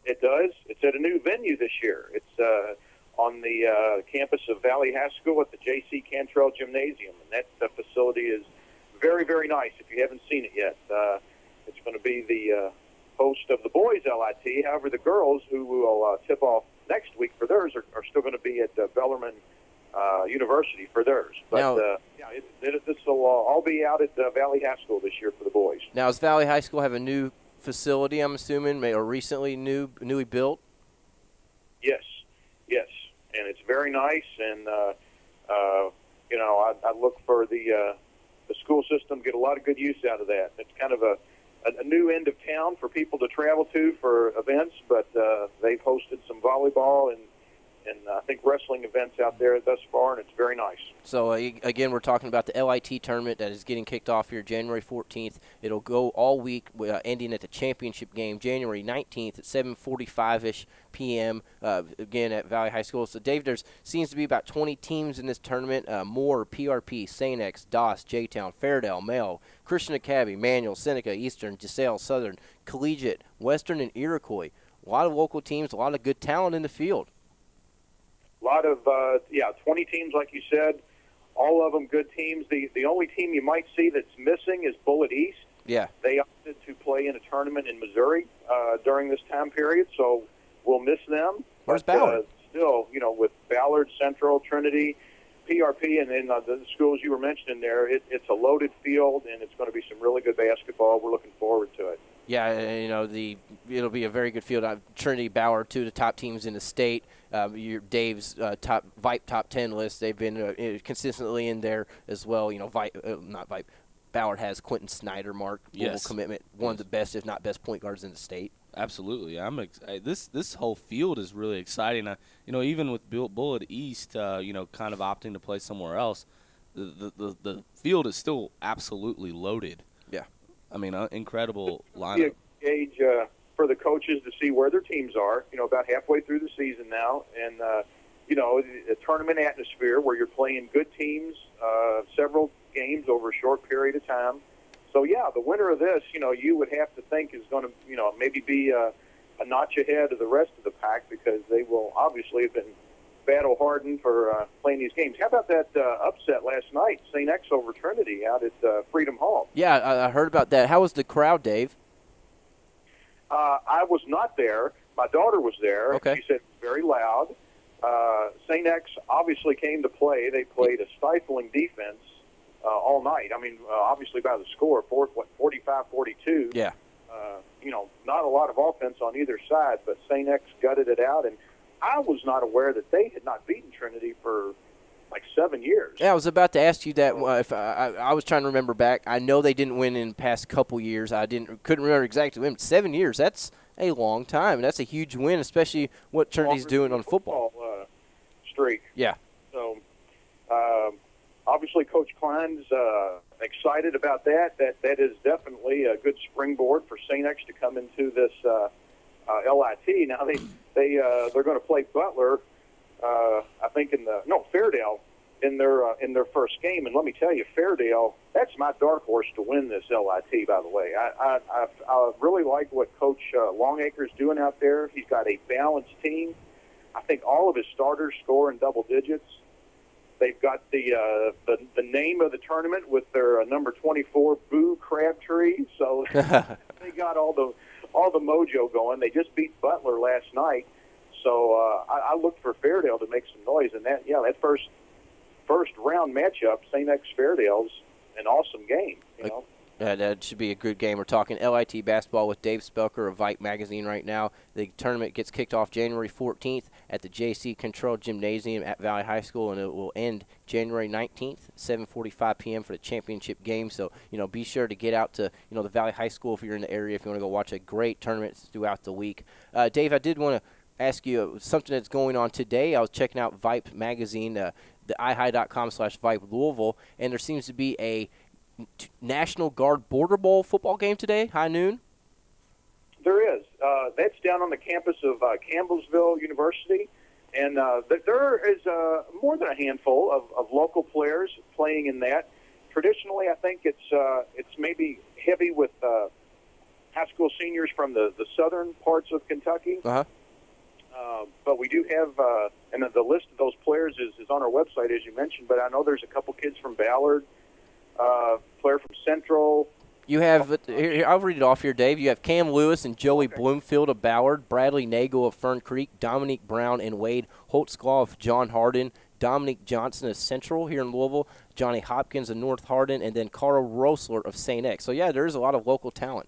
It does. It's at a new venue this year. It's on the campus of Valley High School at the J.C. Cantrell Gymnasium, and that facility is very, very nice if you haven't seen it yet. It's going to be the host of the boys' LIT. However, the girls, who will tip off next week for theirs, are still going to be at Bellarmine University for theirs. But now, this will all be out at Valley High School this year for the boys. Now, does Valley High School have a new facility, I'm assuming, or recently newly built? Yes, and it's very nice. And I look for the school system get a lot of good use out of that. It's kind of a new end of town for people to travel to for events, but they've hosted some volleyball and I think wrestling events out there thus far, and it's very nice. So, again, we're talking about the LIT tournament that is getting kicked off here January 14th. It'll go all week, ending at the championship game January 19th at 7:45-ish p.m., again, at Valley High School. So, Dave, there seems to be about 20 teams in this tournament. Moore, PRP, St. X, Doss, J-Town, Fairdale, Mel, Christian Academy, Manual, Seneca, Eastern, DeSale, Southern, Collegiate, Western, and Iroquois. A lot of local teams, a lot of good talent in the field. A lot of, 20 teams, like you said, all of them good teams. The only team you might see that's missing is Bullitt East. Yeah. They opted to play in a tournament in Missouri during this time period, so we'll miss them. Where's Ballard? Still, with Ballard, Central, Trinity, PRP, and then the schools you were mentioning there, it's a loaded field, and it's going to be some really good basketball. We're looking forward to it. Yeah, it'll be a very good field. Trinity, Ballard, two of the top teams in the state. Dave's VIPE top 10 list. They've been consistently in there as well. Ballard has Quentin Snyder, Mark, global commitment, one of the best, if not best, point guards in the state. Absolutely, this whole field is really exciting. Even with Bullitt East, kind of opting to play somewhere else, the field is still absolutely loaded. Yeah, I mean, incredible lineup. Gauge for the coaches to see where their teams are. About halfway through the season now, and a tournament atmosphere where you're playing good teams, several games over a short period of time. So the winner of this, you would have to think is going to, maybe be a notch ahead of the rest of the pack, because they will obviously have been battle hardened for playing these games. How about that upset last night, St. X over Trinity out at Freedom Hall? Yeah, I heard about that. How was the crowd, Dave? I was not there. My daughter was there. Okay. She said it was very loud. St. X obviously came to play. They played a stifling defense all night. I mean, obviously by the score, 45-42. Yeah. Not a lot of offense on either side, but St. X gutted it out. And I was not aware that they had not beaten Trinity for like 7 years. Yeah, I was about to ask you that. If I was trying to remember back. I know they didn't win in the past couple years. Couldn't remember exactly when. 7 years. That's a long time, and that's a huge win, especially what Trinity's doing on football streak. Yeah. So, obviously, Coach Klein's excited about that. That is definitely a good springboard for St. X to come into this LIT. Now they're going to play Butler. I think Fairdale in their first game, and let me tell you, Fairdale, that's my dark horse to win this LIT. By the way, I really like what Coach Longacre's doing out there. He's got a balanced team. I think all of his starters score in double digits. They've got the name of the tournament with their number 24 Boo Crabtree, so they got all the mojo going. They just beat Butler last night. So I looked for Fairdale to make some noise, and that first round matchup, St. X Fairdale's an awesome game. That should be a good game. We're talking LIT basketball with Dave Spelker of VIPE Magazine right now. The tournament gets kicked off January 14th at the JC Control Gymnasium at Valley High School, and it will end January 19th, 7:45 p.m. for the championship game. So, be sure to get out to, the Valley High School if you're in the area, if you want to go watch a great tournament throughout the week. Dave, I did want to ask you something that's going on today. I was checking out VIPE Magazine, the ihigh.com/VIPE Louisville, and there seems to be a National Guard Border Bowl football game today, high noon. There is. That's down on the campus of Campbellsville University, and there is more than a handful of local players playing in that. Traditionally, I think it's maybe heavy with high school seniors from the southern parts of Kentucky. Uh-huh. But we do have, and the list of those players is on our website, as you mentioned, but I know there's a couple kids from Ballard. player from Central. You have, here, I'll read it off here, Dave. You have Cam Lewis and Joey Bloomfield of Ballard, Bradley Nagel of Fern Creek, Dominique Brown and Wade Holtzclaw of John Hardin, Dominic Johnson of Central here in Louisville, Johnny Hopkins of North Hardin, and then Carl Rosler of St. X. So, yeah, there's a lot of local talent.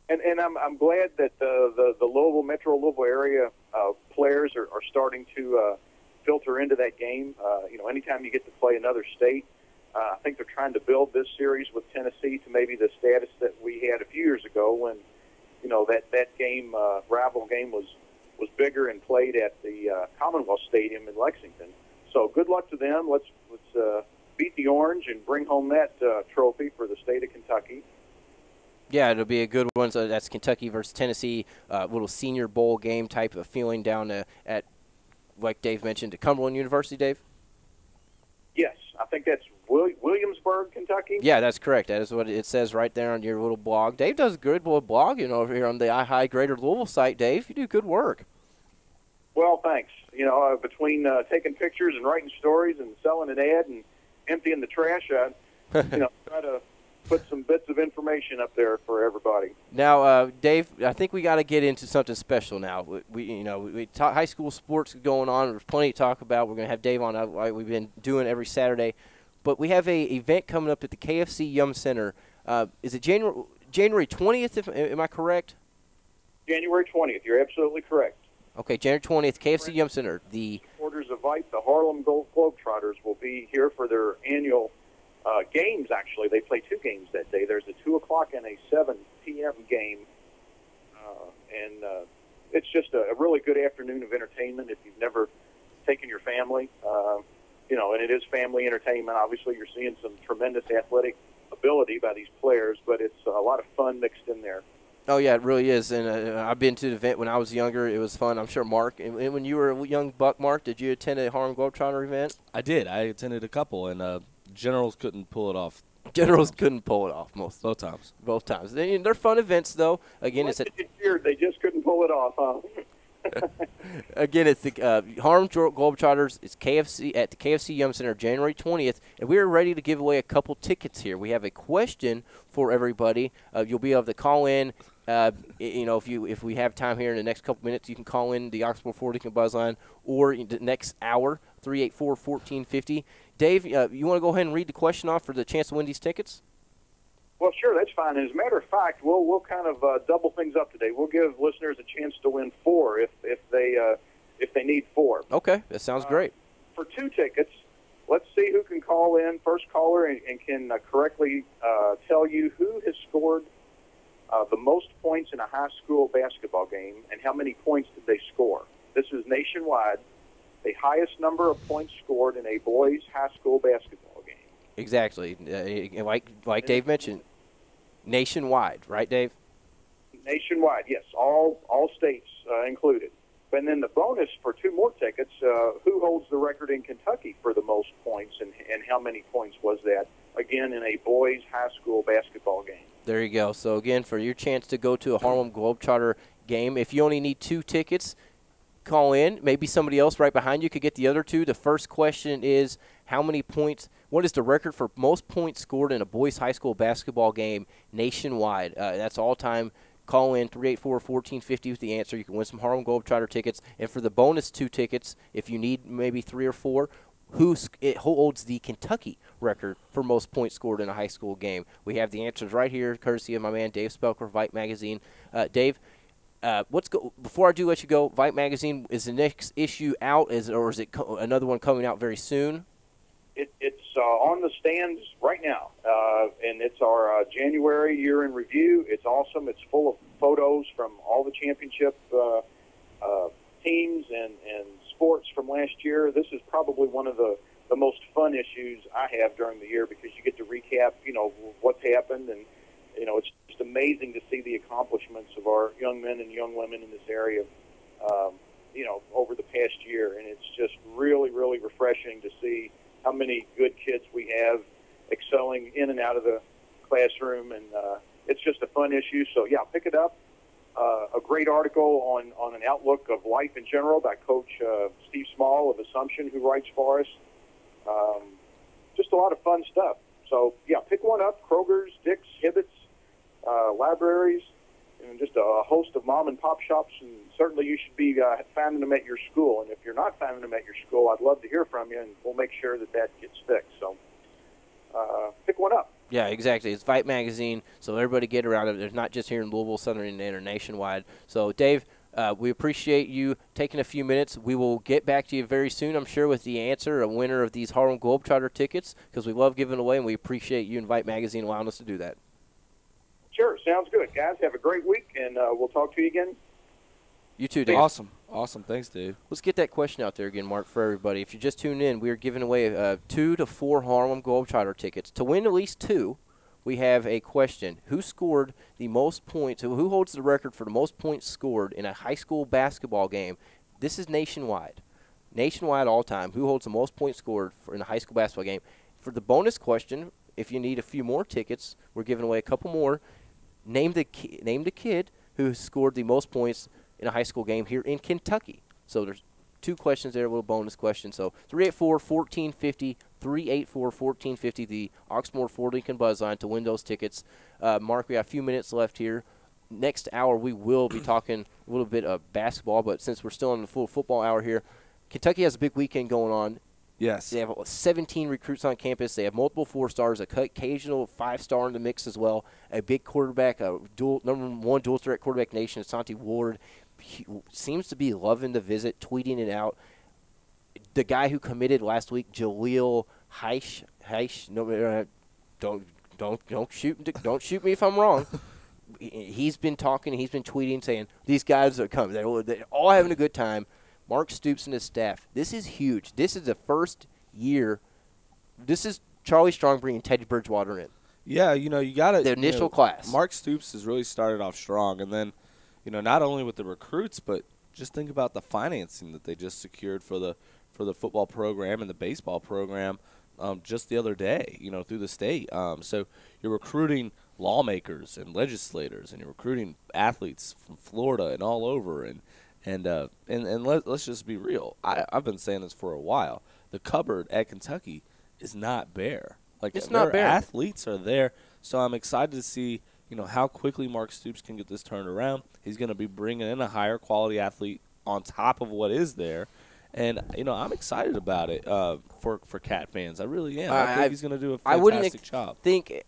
And I'm glad that the Louisville, Metro Louisville area players are starting to filter into that game. Anytime you get to play another state, I think they're trying to build this series with Tennessee to maybe the status that we had a few years ago when, that game, rival game was bigger and played at the Commonwealth Stadium in Lexington. So good luck to them. Let's beat the Orange and bring home that trophy for the state of Kentucky. Yeah, it'll be a good one. So that's Kentucky versus Tennessee, little Senior Bowl game type of feeling down at, like Dave mentioned, to Cumberland University, Dave? Yes, I think that's Williamsburg, Kentucky. Yeah, that's correct. That is what it says right there on your little blog. Dave does a good little blog, over here on the iHigh Greater Louisville site. Dave, you do good work. Well, thanks. Between taking pictures and writing stories and selling an ad and emptying the trash, I try to put some bits of information up there for everybody. Now, Dave, I think we got to get into something special now. We talk high school sports going on. There's plenty to talk about. We're going to have Dave on. Like we've been doing every Saturday. But we have a event coming up at the KFC Yum Center. Is it January 20th? Am I correct? January 20th. You're absolutely correct. Okay, January 20th, KFC Yum Center. The supporters of VIPE, the Harlem Globetrotters, will be here for their annual games. Actually, they play two games that day. There's a 2 o'clock and a 7 p.m. game, and it's just a really good afternoon of entertainment. If you've never taken your family, and it is family entertainment. Obviously, you're seeing some tremendous athletic ability by these players, but it's a lot of fun mixed in there. Oh, yeah, it really is. And I've been to the event when I was younger. It was fun. I'm sure, Mark, and when you were a young buck, Mark, did you attend a Harlem Globetrotter event? I did. I attended a couple, and Generals couldn't pull it off. Generals couldn't pull it off both times. Both times. They're fun events, though. Again, it's they just couldn't pull it off, huh? Again, it's the Harlem Globetrotters. It's KFC at the KFC Yum Center, January 20th, and we're ready to give away a couple tickets here. We have a question for everybody. You'll be able to call in. If we have time here in the next couple minutes, you can call in the Oxmoor Ford Lincoln Buzz line or in the next hour, 384-1450. Dave, you want to go ahead and read the question off for the chance to win these tickets? Well, sure, that's fine. As a matter of fact, we'll kind of double things up today. We'll give listeners a chance to win 4 if they need 4. Okay, that sounds great. For 2 tickets, let's see who can call in, first caller, and can correctly tell you who has scored the most points in a high school basketball game and how many points did they score. This is nationwide. The highest number of points scored in a boys' high school basketball game. Exactly. Like Dave mentioned, nationwide, right, Dave? Nationwide, yes. All states included. And then the bonus for 2 more tickets, who holds the record in Kentucky for the most points and how many points was that, again, in a boys' high school basketball game. There you go. So, again, for your chance to go to a Harlem Globetrotter game, if you only need 2 tickets, call in. Maybe somebody else right behind you could get the other 2. The first question is, how many points, what is the record for most points scored in a boys' high school basketball game nationwide? That's all time. Call in 384-1450 with the answer. You can win some Harlem Globetrotter tickets. And for the bonus 2 tickets, if you need maybe 3 or 4, who holds the Kentucky record for most points scored in a high school game? We have the answers right here, courtesy of my man Dave Spelker, VIPE Magazine. Dave, before I do let you go, VIPE Magazine, is the next issue out, or is it another one coming out very soon? It's on the stands right now, and it's our January year in review. It's awesome. It's full of photos from all the championship teams and sports from last year. This is probably one of the most fun issues I have during the year because you get to recap, what's happened, and it's just amazing to see the accomplishments of our young men and young women in this area, over the past year, and it's just really, really refreshing to see how many good kids we have excelling in and out of the classroom, and it's just a fun issue. So, yeah, pick it up. A great article on an outlook of life in general by Coach Steve Small of Assumption, who writes for us. Just a lot of fun stuff. So, yeah, pick one up. Kroger's, Dick's, Hibbett's, libraries, and just a host of mom-and-pop shops. And certainly you should be finding them at your school. And if you're not finding them at your school, I'd love to hear from you, and we'll make sure that gets fixed. So pick one up. Yeah, exactly. It's Vite Magazine, so everybody get around it. There's not just here in Louisville, Southern Indiana, nationwide. So, Dave, we appreciate you taking a few minutes. We will get back to you very soon, I'm sure, with the answer, a winner of these Harlem Globetrotter tickets, because we love giving away, and we appreciate you and Vite Magazine allowing us to do that. Sure, sounds good. Guys, have a great week, and we'll talk to you again. You too, Dave. Awesome. Thanks, Dave. Let's get that question out there again, Mark, for everybody. If you just tuned in, we are giving away 2 to 4 Harlem Globetrotter tickets. To win at least 2, we have a question. Who scored the most points? Who holds the record for the most points scored in a high school basketball game? This is nationwide. Nationwide all time. Who holds the most points scored in a high school basketball game? For the bonus question, if you need a few more tickets, we're giving away a couple more. Name the kid who scored the most points in a high school game here in Kentucky. So there's 2 questions there, a little bonus question. So 384-1450, 384-1450, the Oxmoor Ford Lincoln Buzz line to win those tickets. Mark, we got a few minutes left here. Next hour we will be talking a little bit of basketball, but since we're still in the full football hour here, Kentucky has a big weekend going on. Yes. They have 17 recruits on campus. They have multiple 4-stars, occasional 5-star in the mix as well. A big quarterback, number 1 dual threat quarterback nation, Asante Ward, seems to be loving the visit, tweeting it out. The guy who committed last week, Jaleel Heish. No, don't shoot me if I'm wrong. He's been talking. He's been tweeting, saying these guys are coming. They're all having a good time. Mark Stoops and his staff. This is huge. This is the first year. This is Charlie Strong bringing Teddy Bridgewater in. Yeah, you got to. The initial class. Mark Stoops has really started off strong, and then, not only with the recruits, but just think about the financing that they just secured for the football program and the baseball program just the other day, through the state. So you're recruiting lawmakers and legislators, and you're recruiting athletes from Florida and all over, and let's just be real. I've been saying this for a while. The cupboard at Kentucky is not bare. It's not bare. Athletes are there, so I'm excited to see how quickly Mark Stoops can get this turned around. He's going to be bringing in a higher quality athlete on top of what is there. And, I'm excited about it for Cat fans. I really am. I think he's going to do a fantastic job.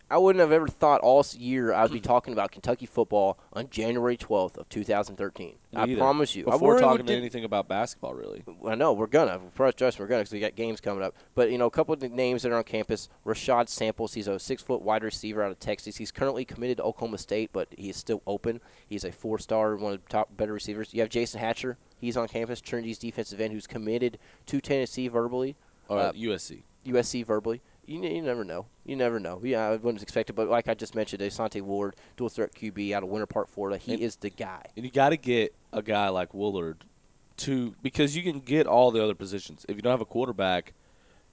I wouldn't have ever thought all year I'd be talking about Kentucky football on January 12th of 2013. I promise you. Before talking anything about basketball, really. I know. We're going to. We're going to because we got games coming up. But, a couple of the names that are on campus. Rashad Samples, he's a 6-foot wide receiver out of Texas. He's currently committed to Oklahoma State, but he is still open. He's a 4-star, one of the top better receivers. You have Jason Hatcher. He's on campus, Trinity's defensive end, who's committed to Tennessee verbally. USC. USC verbally. You never know. You never know. Yeah, I wouldn't expect it, but like I just mentioned, Asante Ward, dual threat QB out of Winter Park, Florida. He is the guy. And you got to get a guy like Woolard because you can get all the other positions. If you don't have a quarterback,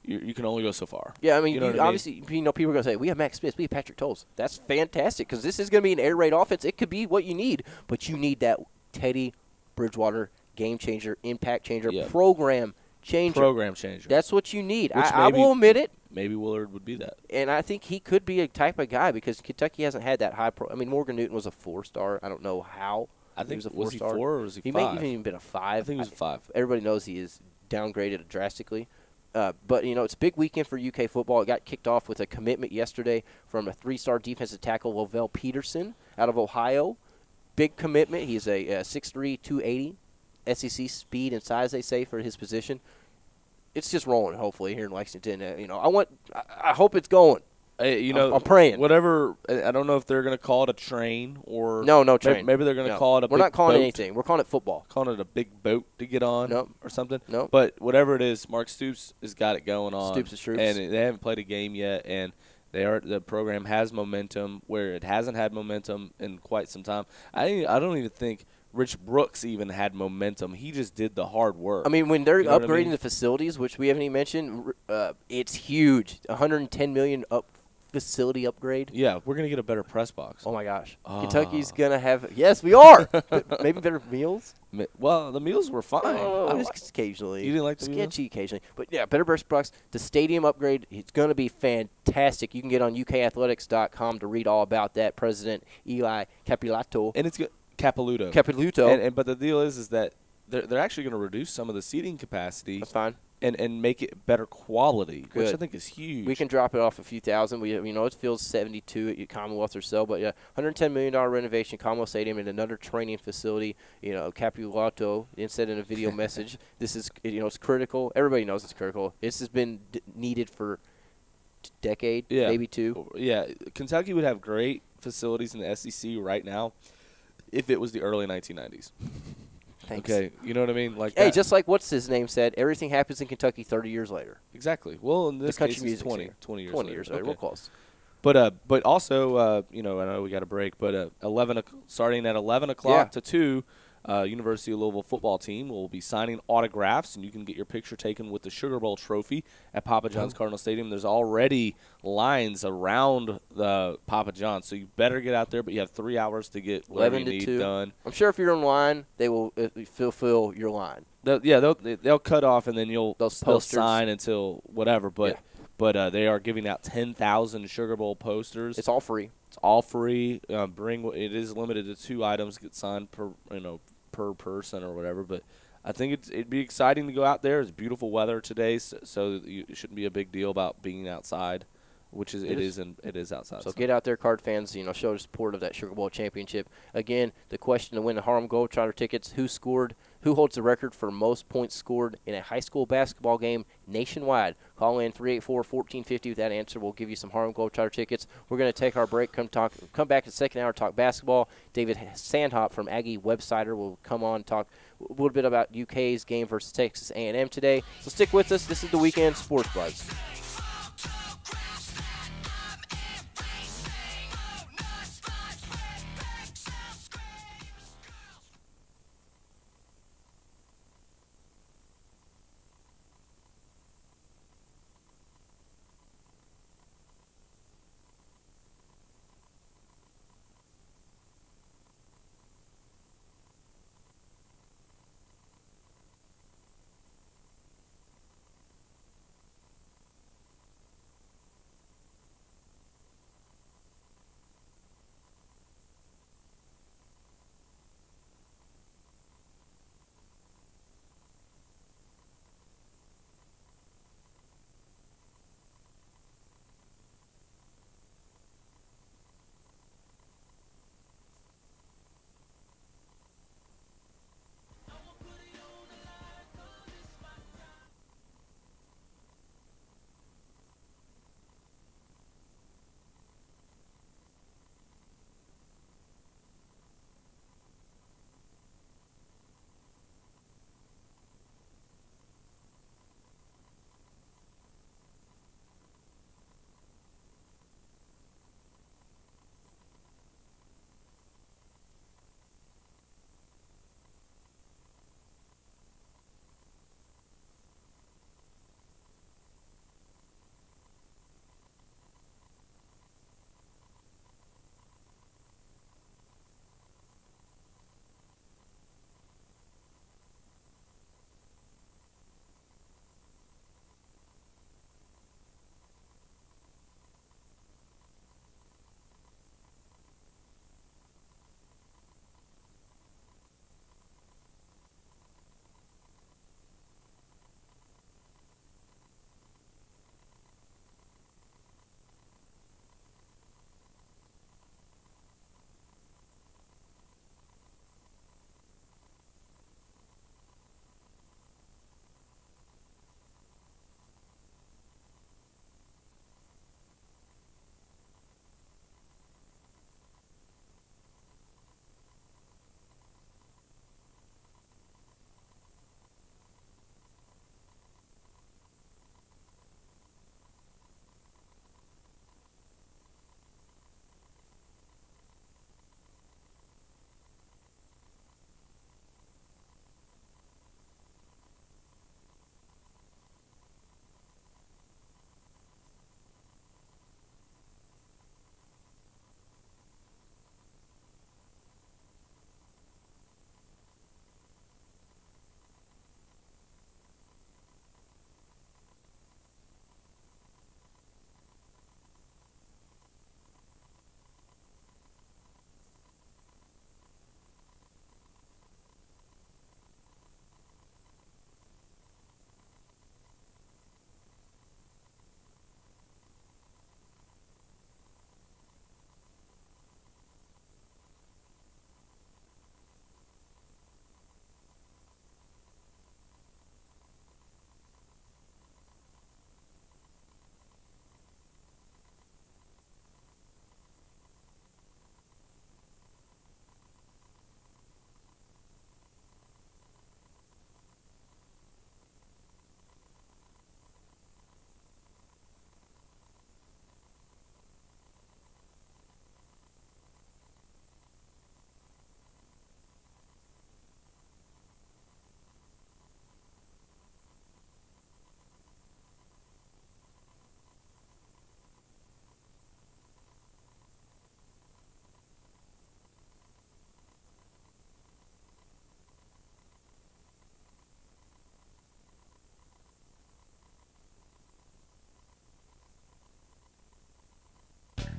you can only go so far. Yeah, I mean, obviously, people are going to say, we have Max Smith, we have Patrick Tolles. That's fantastic because this is going to be an air raid offense. It could be what you need, but you need that Teddy Bridgewater game changer, impact changer, program changer. Program changer. That's what you need. I will admit it. Maybe Woolard would be that. And I think he could be a type of guy because Kentucky hasn't had that high Morgan Newton was a 4-star. I don't know how. I think he was a 4-star. Was he 4 or was he 5? He may have even been a 5. I think he was a 5. Everybody knows he is downgraded drastically. But, it's a big weekend for UK football. It got kicked off with a commitment yesterday from a 3-star defensive tackle, Lovell Peterson, out of Ohio. Big commitment. He's a 6'3", 280. SEC speed and size, they say, for his position. It's just rolling, hopefully, here in Lexington. I hope it's going. I'm praying. Whatever. I don't know if they're going to call it a train or no train. Maybe they're going to call it a. We're big not calling boat. it anything. We're calling it football. Calling it a big boat to get on, or something. No. But whatever it is, Mark Stoops has got it going on. Stoops is troops, and they haven't played a game yet, and the program has momentum where it hasn't had momentum in quite some time. I don't even think Rich Brooks even had momentum. He just did the hard work. I mean, when they're upgrading the facilities, which we haven't even mentioned, it's huge. $110 million up facility upgrade. Yeah, we're gonna get a better press box. Oh my gosh, Ah. Kentucky's gonna have. Yes, we are. Maybe better meals. Well, the meals were fine. Just occasionally. You didn't like the sketchy occasionally, but yeah, better press box. The stadium upgrade. It's gonna be fantastic. You can get on UKathletics.com to read all about that. President Eli Capilotto. And it's good. Capiluto. But the deal is that they're actually going to reduce some of the seating capacity. That's fine. And make it better quality, Good. which I think is huge. We can drop it off a few thousand. It feels 72 at Commonwealth or so, but yeah, $110 million renovation, Commonwealth Stadium, and another training facility. Capulato said in a video message, this is it's critical. Everybody knows it's critical. This has been needed for a decade, maybe two. Yeah, Kentucky would have great facilities in the SEC right now if it was the early 1990s. Thanks. Okay, you know what I mean? Hey, just like what's his name said, everything happens in Kentucky 30 years later. Exactly. Well, in this country case, music's it's 20 here. 20 years 20 later. years later. Okay. We're close. But also, I know we got a break, but starting at 11 o'clock to 2, University of Louisville football team will be signing autographs, and you can get your picture taken with the Sugar Bowl trophy at Papa John's Cardinal Stadium. There's already lines around the Papa John's, so you better get out there, but you have 3 hours to get whatever you need 2. done. I'm sure if you're in line, they will fulfill your line. They'll cut off, and then they'll sign until whatever, but they are giving out 10,000 Sugar Bowl posters. It's all free. It's all free. It is limited to 2 items get signed per person or whatever. But I think it'd be exciting to go out there. It's beautiful weather today, so it shouldn't be a big deal about being outside, which it is outside. So get out there, Card fans. Show the support of that Sugar Bowl championship. Again, the question to win the Harlem Globetrotter tickets: Who holds the record for most points scored in a high school basketball game nationwide? Call in 384-1450 with that answer. We'll give you some Harlem Globetrotter tickets. We're going to take our break. Come back in the second hour, talk basketball. David Sandhop from Aggie Websider will come on and talk a little bit about UK's game versus Texas A&M today. So stick with us. This is the Weekend Sports Buzz.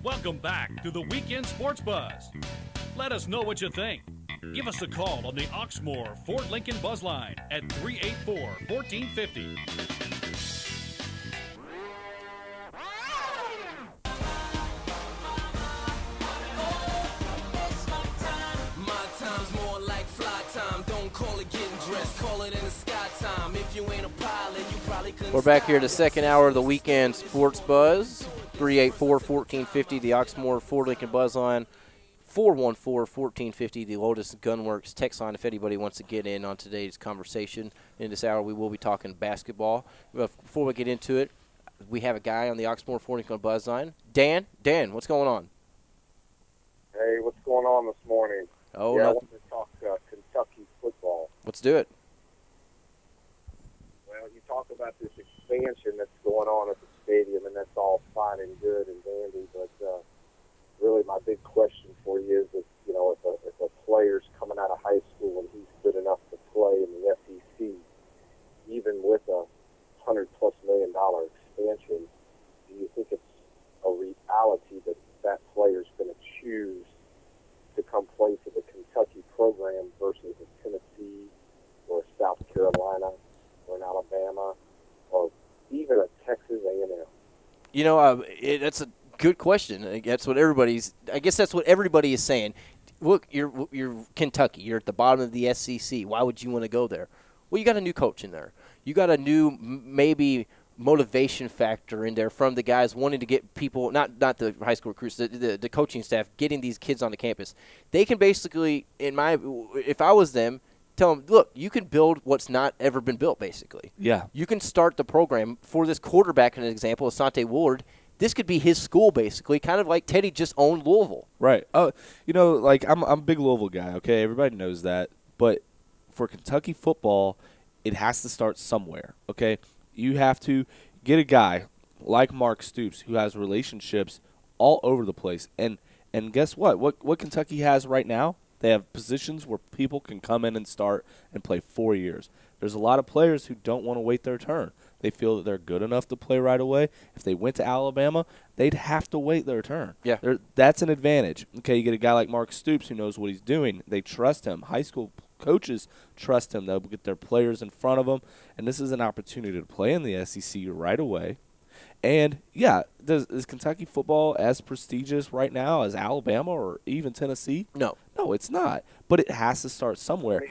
Welcome back to the Weekend Sports Buzz. Let us know what you think. Give us a call on the Oxmoor Ford Lincoln Buzz Line at 384-1450. We're back here the second hour of the Weekend Sports Buzz. 384-1450, the Oxmoor Ford Lincoln Buzz Line. 414-1450, the Lotus Gunworks text line. If anybody wants to get in on today's conversation in this hour, we will be talking basketball. But before we get into it, we have a guy on the Oxmoor Ford Lincoln Buzz Line. Dan, what's going on? Hey, what's going on this morning? Oh, I nothing. want to talk Kentucky football. Let's do it. Well, you talk about this expansion that's going on at the stadium, and that's all fine and good and dandy, but really my big question for you is if a player's coming out of high school and he's good enough to play in the SEC, even with a $100+ million expansion, do you think it's a reality that that player's going to choose to come play for the Kentucky program versus a Tennessee or a South Carolina or an Alabama or even a Texas A&M? That's a good question. I guess that's what everybody is saying. Look, you're Kentucky. You're at the bottom of the SEC. Why would you want to go there? Well, you got a new coach in there. You got a new maybe motivation factor in there from the guys wanting to get people, not the high school recruits, the coaching staff, getting these kids on the campus. They can basically, if I was them, tell them, look, you can build what's not ever been built, basically. Yeah. You can start the program for this quarterback, an example, Asante Woolard. This could be his school, basically, kind of like Teddy just owned Louisville. Right. I'm a big Louisville guy, okay? Everybody knows that. But for Kentucky football, it has to start somewhere, okay? You have to get a guy like Mark Stoops who has relationships all over the place. And guess what? What Kentucky has right now? They have positions where people can come in and start and play 4 years. There's a lot of players who don't want to wait their turn. They feel that they're good enough to play right away. If they went to Alabama, they'd have to wait their turn. Yeah. That's an advantage. Okay, you get a guy like Mark Stoops who knows what he's doing. They trust him. High school coaches trust him. They'll get their players in front of them. And this is an opportunity to play in the SEC right away. And, yeah, is Kentucky football as prestigious right now as Alabama or even Tennessee? No. No, it's not. But it has to start somewhere.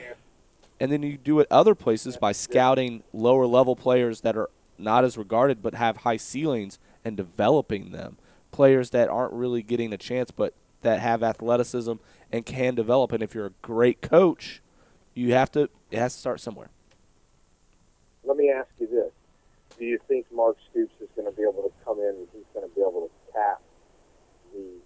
And then you do it other places by scouting lower-level players that are not as regarded but have high ceilings and developing them. Players that aren't really getting a chance but that have athleticism and can develop. And if you're a great coach, it has to start somewhere. Let me ask you this. Do you think Mark Stoops is going to be able to come in and he's going to be able to tap the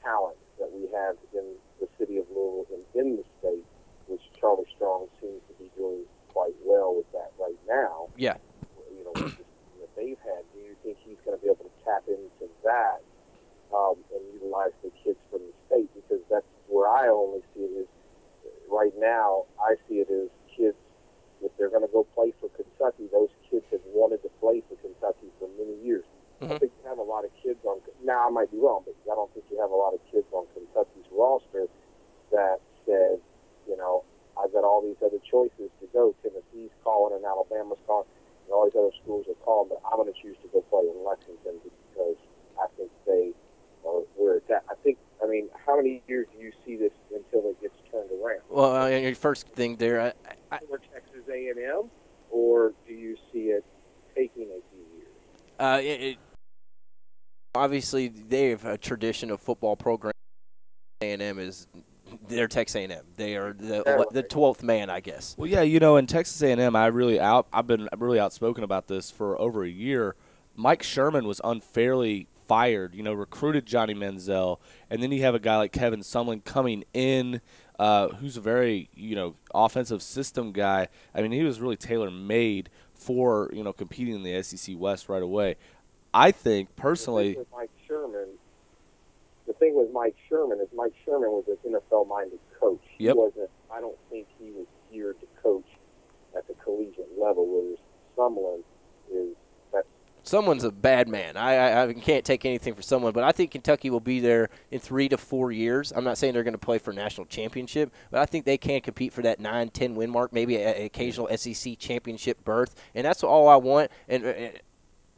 talent that we have in the city of Louisville and in the state, which Charlie Strong seems to be doing quite well with that right now? Yeah. With the team that they've had, do you think he's going to be able to tap into that and utilize the kids from the state? Because that's where I only see it is right now. I see it as kids, if they're going to go play for Kentucky, those kids have wanted to play for Kentucky for many years. Mm-hmm. I think you have a lot of kids on, now I might be wrong, but I don't think you have a lot of kids on Kentucky's roster that said, I've got all these other choices to go. Tennessee's calling and Alabama's calling and all these other schools are calling, but I'm going to choose to go play in Lexington because I think they are where it's at. How many years do you see this until it gets turned around? Well, your first thing there, Or Texas A&M, or do you see it taking a few years? Obviously, they have a tradition of football program. A&M is they're Texas A&M. They are the 12th man, I guess. Well, yeah, in Texas A&M, I've been really outspoken about this for over a year. Mike Sherman was unfairly fired, recruited Johnny Manziel, and then you have a guy like Kevin Sumlin coming in, who's a very, offensive system guy. I mean, he was really tailor-made for, competing in the SEC West right away. I think, personally, the thing with Mike Sherman is Mike Sherman was an NFL-minded coach. Yep. I don't think he was geared to coach at the collegiate level, whereas Sumlin is Someone's a bad man. I can't take anything for someone, but I think Kentucky will be there in 3 to 4 years. I'm not saying they're going to play for a national championship, but I think they can compete for that 9-10 win mark, maybe an occasional SEC championship berth, and that's all I want. And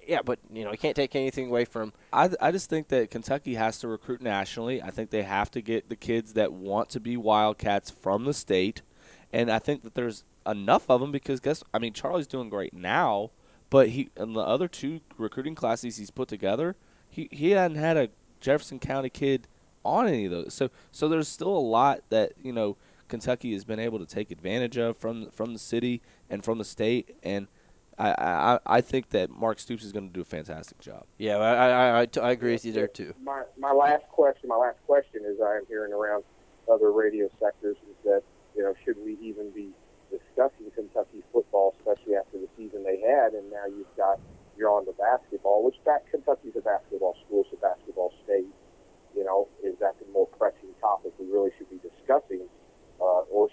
yeah, but you can't take anything away from. I just think that Kentucky has to recruit nationally. I think they have to get the kids that want to be Wildcats from the state, and I think that there's enough of them because Charlie's doing great now. But in the other 2 recruiting classes he's put together, he hadn't had a Jefferson County kid on any of those. So there's still a lot that Kentucky has been able to take advantage of from the city and from the state. And I think that Mark Stoops is going to do a fantastic job. Yeah, I agree with you there too. My last question is I am hearing around other radio sectors is that should we even be discussing Kentucky football, especially after the season they had, and now you're on to basketball, which Kentucky's a basketball school, it's a basketball state. Is that the more pressing topic we really should be discussing, or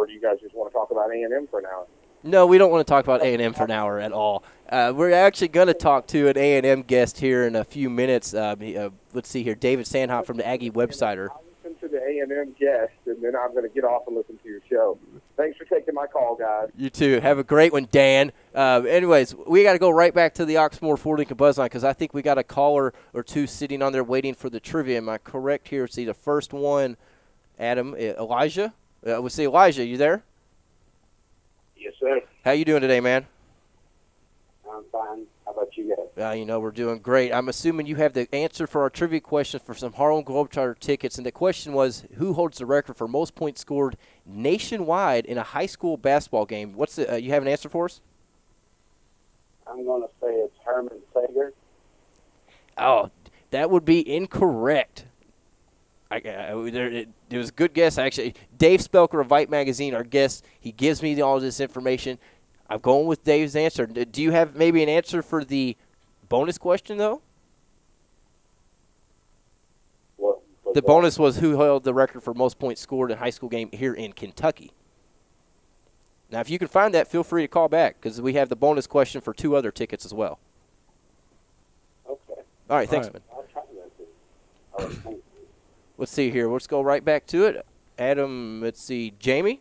do you guys just want to talk about A&M for now? No, we don't want to talk about A&M for an hour at all. We're actually going to talk to an A&M guest here in a few minutes. Let's see here, David Sandhop from the Aggie Websider. I'll listen to the A&M guest, and then I'm going to get off and listen to your show. Thanks for taking my call, guys. You too. Have a great one, Dan. Anyways, we got to go right back to the Oxmoor Ford Lincoln Buzzline because I think we got a caller or two sitting on there waiting for the trivia. Am I correct here? See the first one, Adam, Elijah. We'll see Elijah. You there? Yes, sir. How you doing today, man? I'm fine. How about you guys? We're doing great. I'm assuming you have the answer for our trivia question for some Harlem Globetrotter tickets. And the question was, who holds the record for most points scored nationwide in a high school basketball game? What's the? You have an answer for us? I'm going to say it's Herman Sager. Oh, that would be incorrect. It was a good guess, actually. Dave Spelker of Vite Magazine, our guest, he gives me all this information. I'm going with Dave's answer. Do you have maybe an answer for the bonus question, though? The bonus was who held the record for most points scored in a high school game here in Kentucky. Now, if you can find that, feel free to call back because we have the bonus question for 2 other tickets as well. Okay. All right, thanks, man. I'll try to answer. Let's see here. Let's go right back to it. Adam, let's see. Jamie?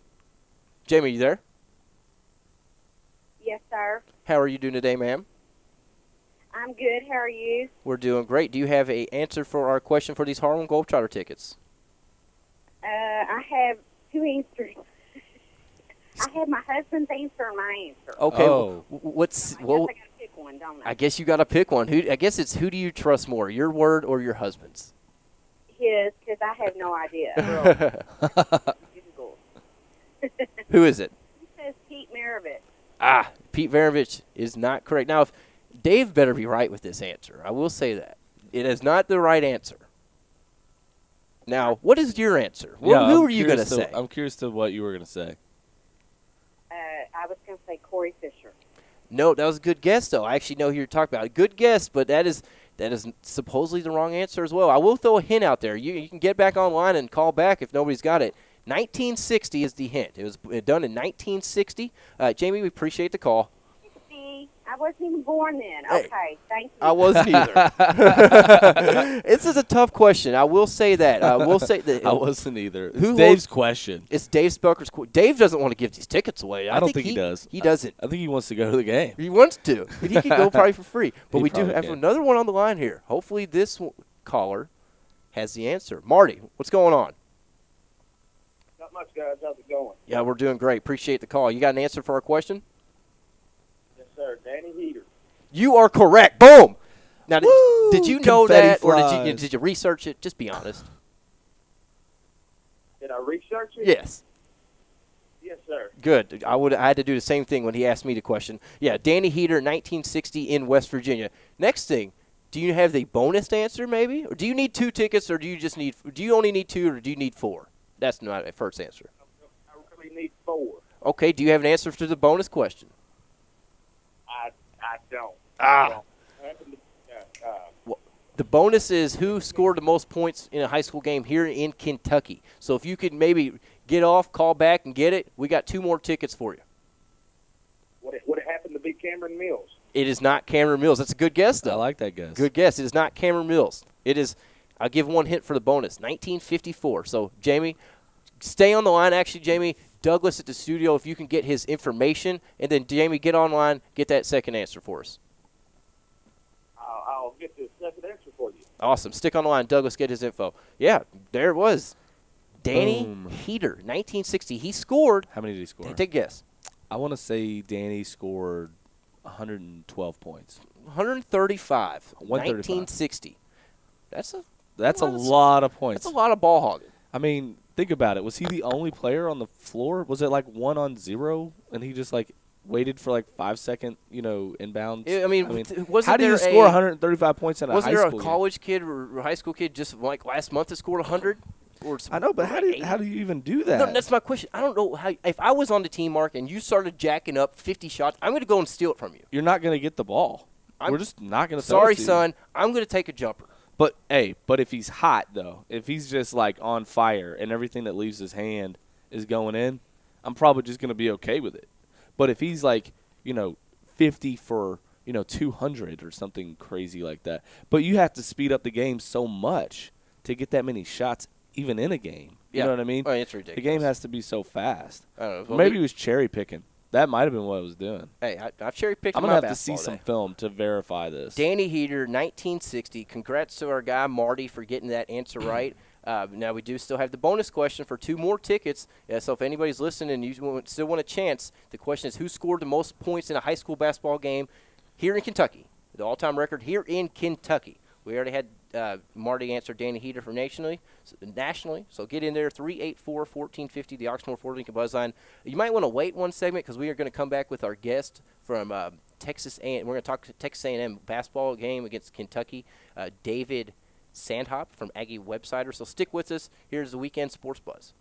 Jamie, you there? Yes, sir. How are you doing today, ma'am? I'm good. How are you? We're doing great. Do you have an answer for our question for these Harlem Globetrotter tickets? I have 2 answers. I have my husband's answer and my answer. Okay. Oh. I guess I got to pick one, don't I? I guess you got to pick one. I guess it's who do you trust more, your word or your husband's? His, because I have no idea. Who is it? He says Pete Ah, Maravich. Pete Maravich is not correct. Now, if Dave better be right with this answer. I will say that. It is not the right answer. Now, what is your answer? Who are you going to say? I'm curious to what you were going to say. I was going to say Corey Fisher. No, that was a good guess, though. I actually know who you're talking about. A good guess, but that is supposedly the wrong answer as well. I will throw a hint out there. You can get back online and call back if nobody's got it. 1960 is the hint. It was done in 1960. Jamie, we appreciate the call. 60. I wasn't even born then. Hey, Okay, thank you. I wasn't either. This is a tough question. I will say that. I wasn't either. It's Who Dave's question. It's Dave Spelker's question. Dave doesn't want to give these tickets away. I don't think he does. He doesn't. I think he wants to go to the game. He wants to. But he could go probably for free. But He we do probably have can. another one on the line here. Hopefully this caller has the answer. Marty, what's going on? Not much, guys. How's it going? Yeah, we're doing great. Appreciate the call. You got an answer for our question? Yes, sir. Danny Heater. You are correct. Boom. Now, Woo! did you know Confetti that, or flies. did you research it? Just be honest. Did I research it? Yes. Yes, sir. Good. I had to do the same thing when he asked me the question. Yeah, Danny Heater, 1960 in West Virginia. Next thing, do you have the bonus answer maybe, or do you need 2 tickets, or do you only need 2, or do you need 4? That's not a first answer. I really need 4. Okay. Do you have an answer to the bonus question? I don't. Ah. Well, The bonus is who scored the most points in a high school game here in Kentucky. So if you could maybe get off, call back, and get it, we got 2 more tickets for you. what happened to Big Cameron Mills? It is not Cameron Mills. That's a good guess, though. I like that guess. Good guess. It is not Cameron Mills. It is, I'll give one hint for the bonus, 1954. So, Jamie, stay on the line. Actually, Jamie, Douglas at the studio, if you can get his information. And then, Jamie, get online, get that second answer for us. I'll get the second answer for you. Awesome. Stick on the line. Douglas, get his info. Yeah, there it was. Danny Boom. Heater, 1960. He scored. How many did he score? Take a guess. I want to say Danny scored 112 points. 135. 135. 1960. That's a lot of points. That's a lot of ball hogging. I mean, think about it. Was he the only player on the floor? Was it like 1-on-0 and he just like waited for like 5-second, inbounds? I mean, wasn't how do you score 135 points in a high school? Wasn't there a college kid or high school kid just like last month that scored 100? I know, but how do you even do that? No, that's my question. I don't know how. If I was on the team, Mark, and you started jacking up 50 shots, I'm going to go and steal it from you. You're not going to get the ball. We're just not going to. Sorry, son. I'm going to take a jumper. But if he's hot though, if he's just like on fire and everything that leaves his hand is going in, I'm probably just going to be okay with it. But if he's like 50 for 200 or something crazy like that, but you have to speed up the game so much to get that many shots. Even in a game. You know what I mean? Oh, it's ridiculous. The game has to be so fast. I don't know. Well, maybe he was cherry picking. That might have been what I was doing. Hey, I've cherry picked. I'm going to have to see some film to verify this. Danny Heater, 1960. Congrats to our guy Marty for getting that answer right. Now, we do still have the bonus question for 2 more tickets. So if anybody's listening and you still want a chance, the question is who scored the most points in a high school basketball game here in Kentucky? The all-time record here in Kentucky. We already had Marty answer Danny Heater for nationally. So get in there, 384-1450, the Oxmoor Ford Lincoln Buzzline. You might want to wait one segment because we are going to come back with our guest from Texas A&M. We're going to talk Texas A&M basketball game against Kentucky, David Sandhop from Aggie Websider. So stick with us. Here's the Weekend Sports Buzz.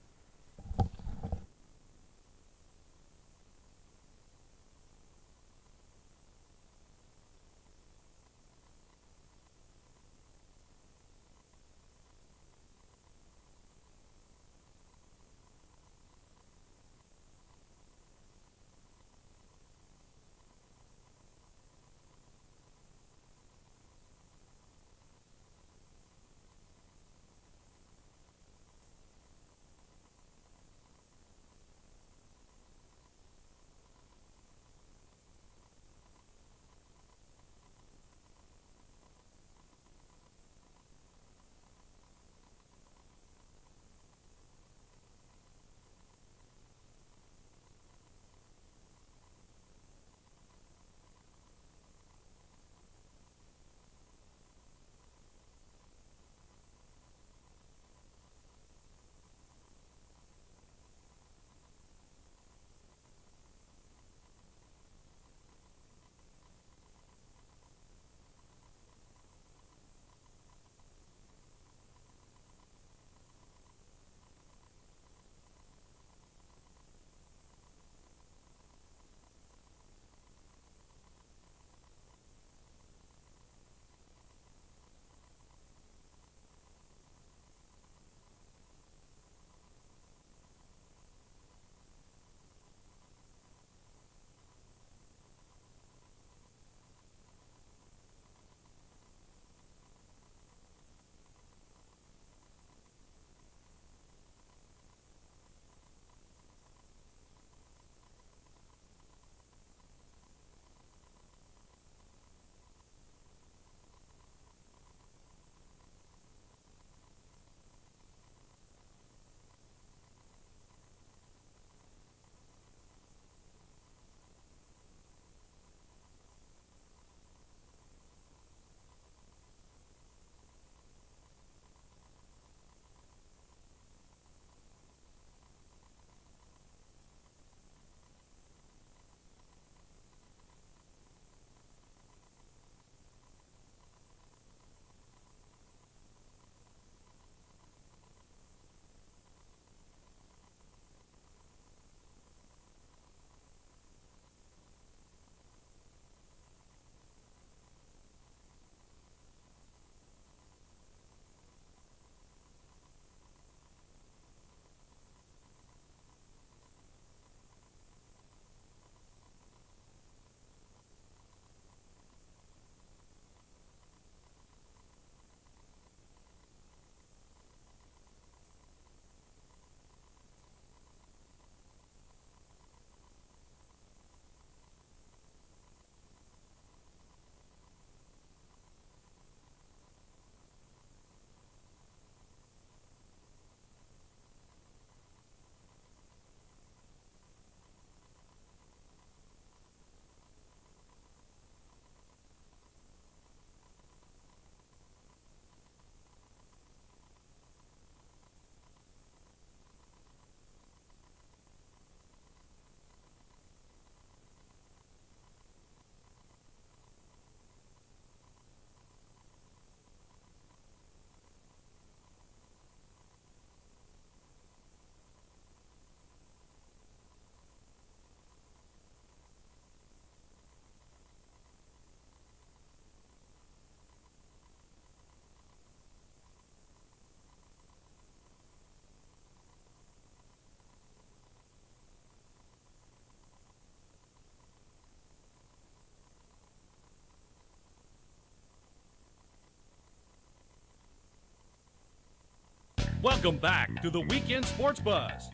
Welcome back to the Weekend Sports Buzz.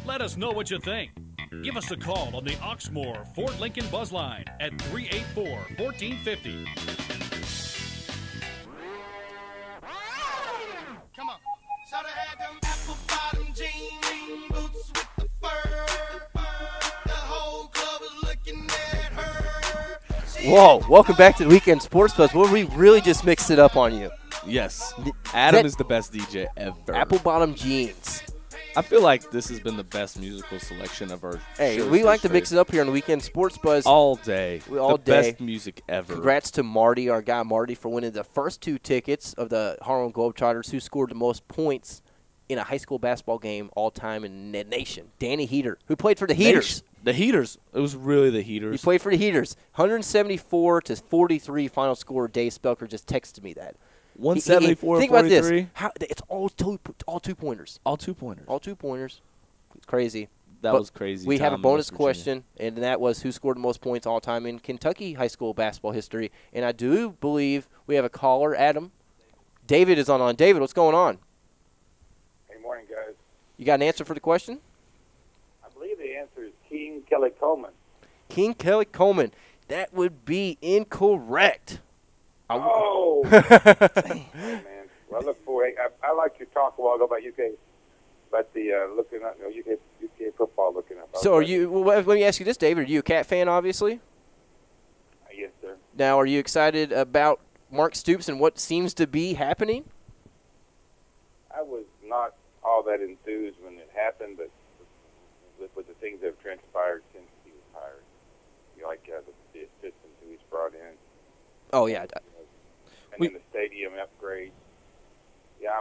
Let us know what you think. Give us a call on the Oxmoor Ford Lincoln Buzz Line at 384-1450. Come on. Shoulda had them apple bottom jean boots with the fur. The whole club was looking at her. Whoa, welcome back to the Weekend Sports Buzz, where we really just mixed it up on you. Yes. Adam is the best DJ ever. Apple bottom jeans. I feel like this has been the best musical selection of our Hey, shows we like to this mix year. it up here on the Weekend Sports Buzz. All day. All the day. best music ever. Congrats to Marty, our guy Marty, for winning the first 2 tickets of the Harlem Globetrotters, who scored the most points in a high school basketball game all time in the nation. Danny Heater, who played for the Heaters. The Heaters. It was really the He Heaters. played for the Heaters. 174-43 final score. Dave Spelker just texted me that. 174 Think about this. 43. It's all two-pointers. All 2-pointers. All 2-pointers. It's crazy. That But was crazy. We have a time in bonus West Virginia. question, and that was who scored the most points all time in Kentucky high school basketball history. And I do believe we have a caller, Adam. David is on. David, what's going on? Hey, morning, guys. You got an answer for the question? I believe the answer is King Kelly Coleman. King Kelly Coleman. That would be incorrect. Oh, hey, man. Well, look for I like your talk a while ago about UK, about the looking up, UK football looking up. So are you? Well, let me ask you this, David. Are you a Cat fan, obviously? Yes, sir. Now, are you excited about Mark Stoops and what seems to be happening? I was not all that enthused when it happened, but with the things that have transpired since he was hired, the assistants who he's brought in, Oh, yeah. and then the stadium upgrades. Yeah,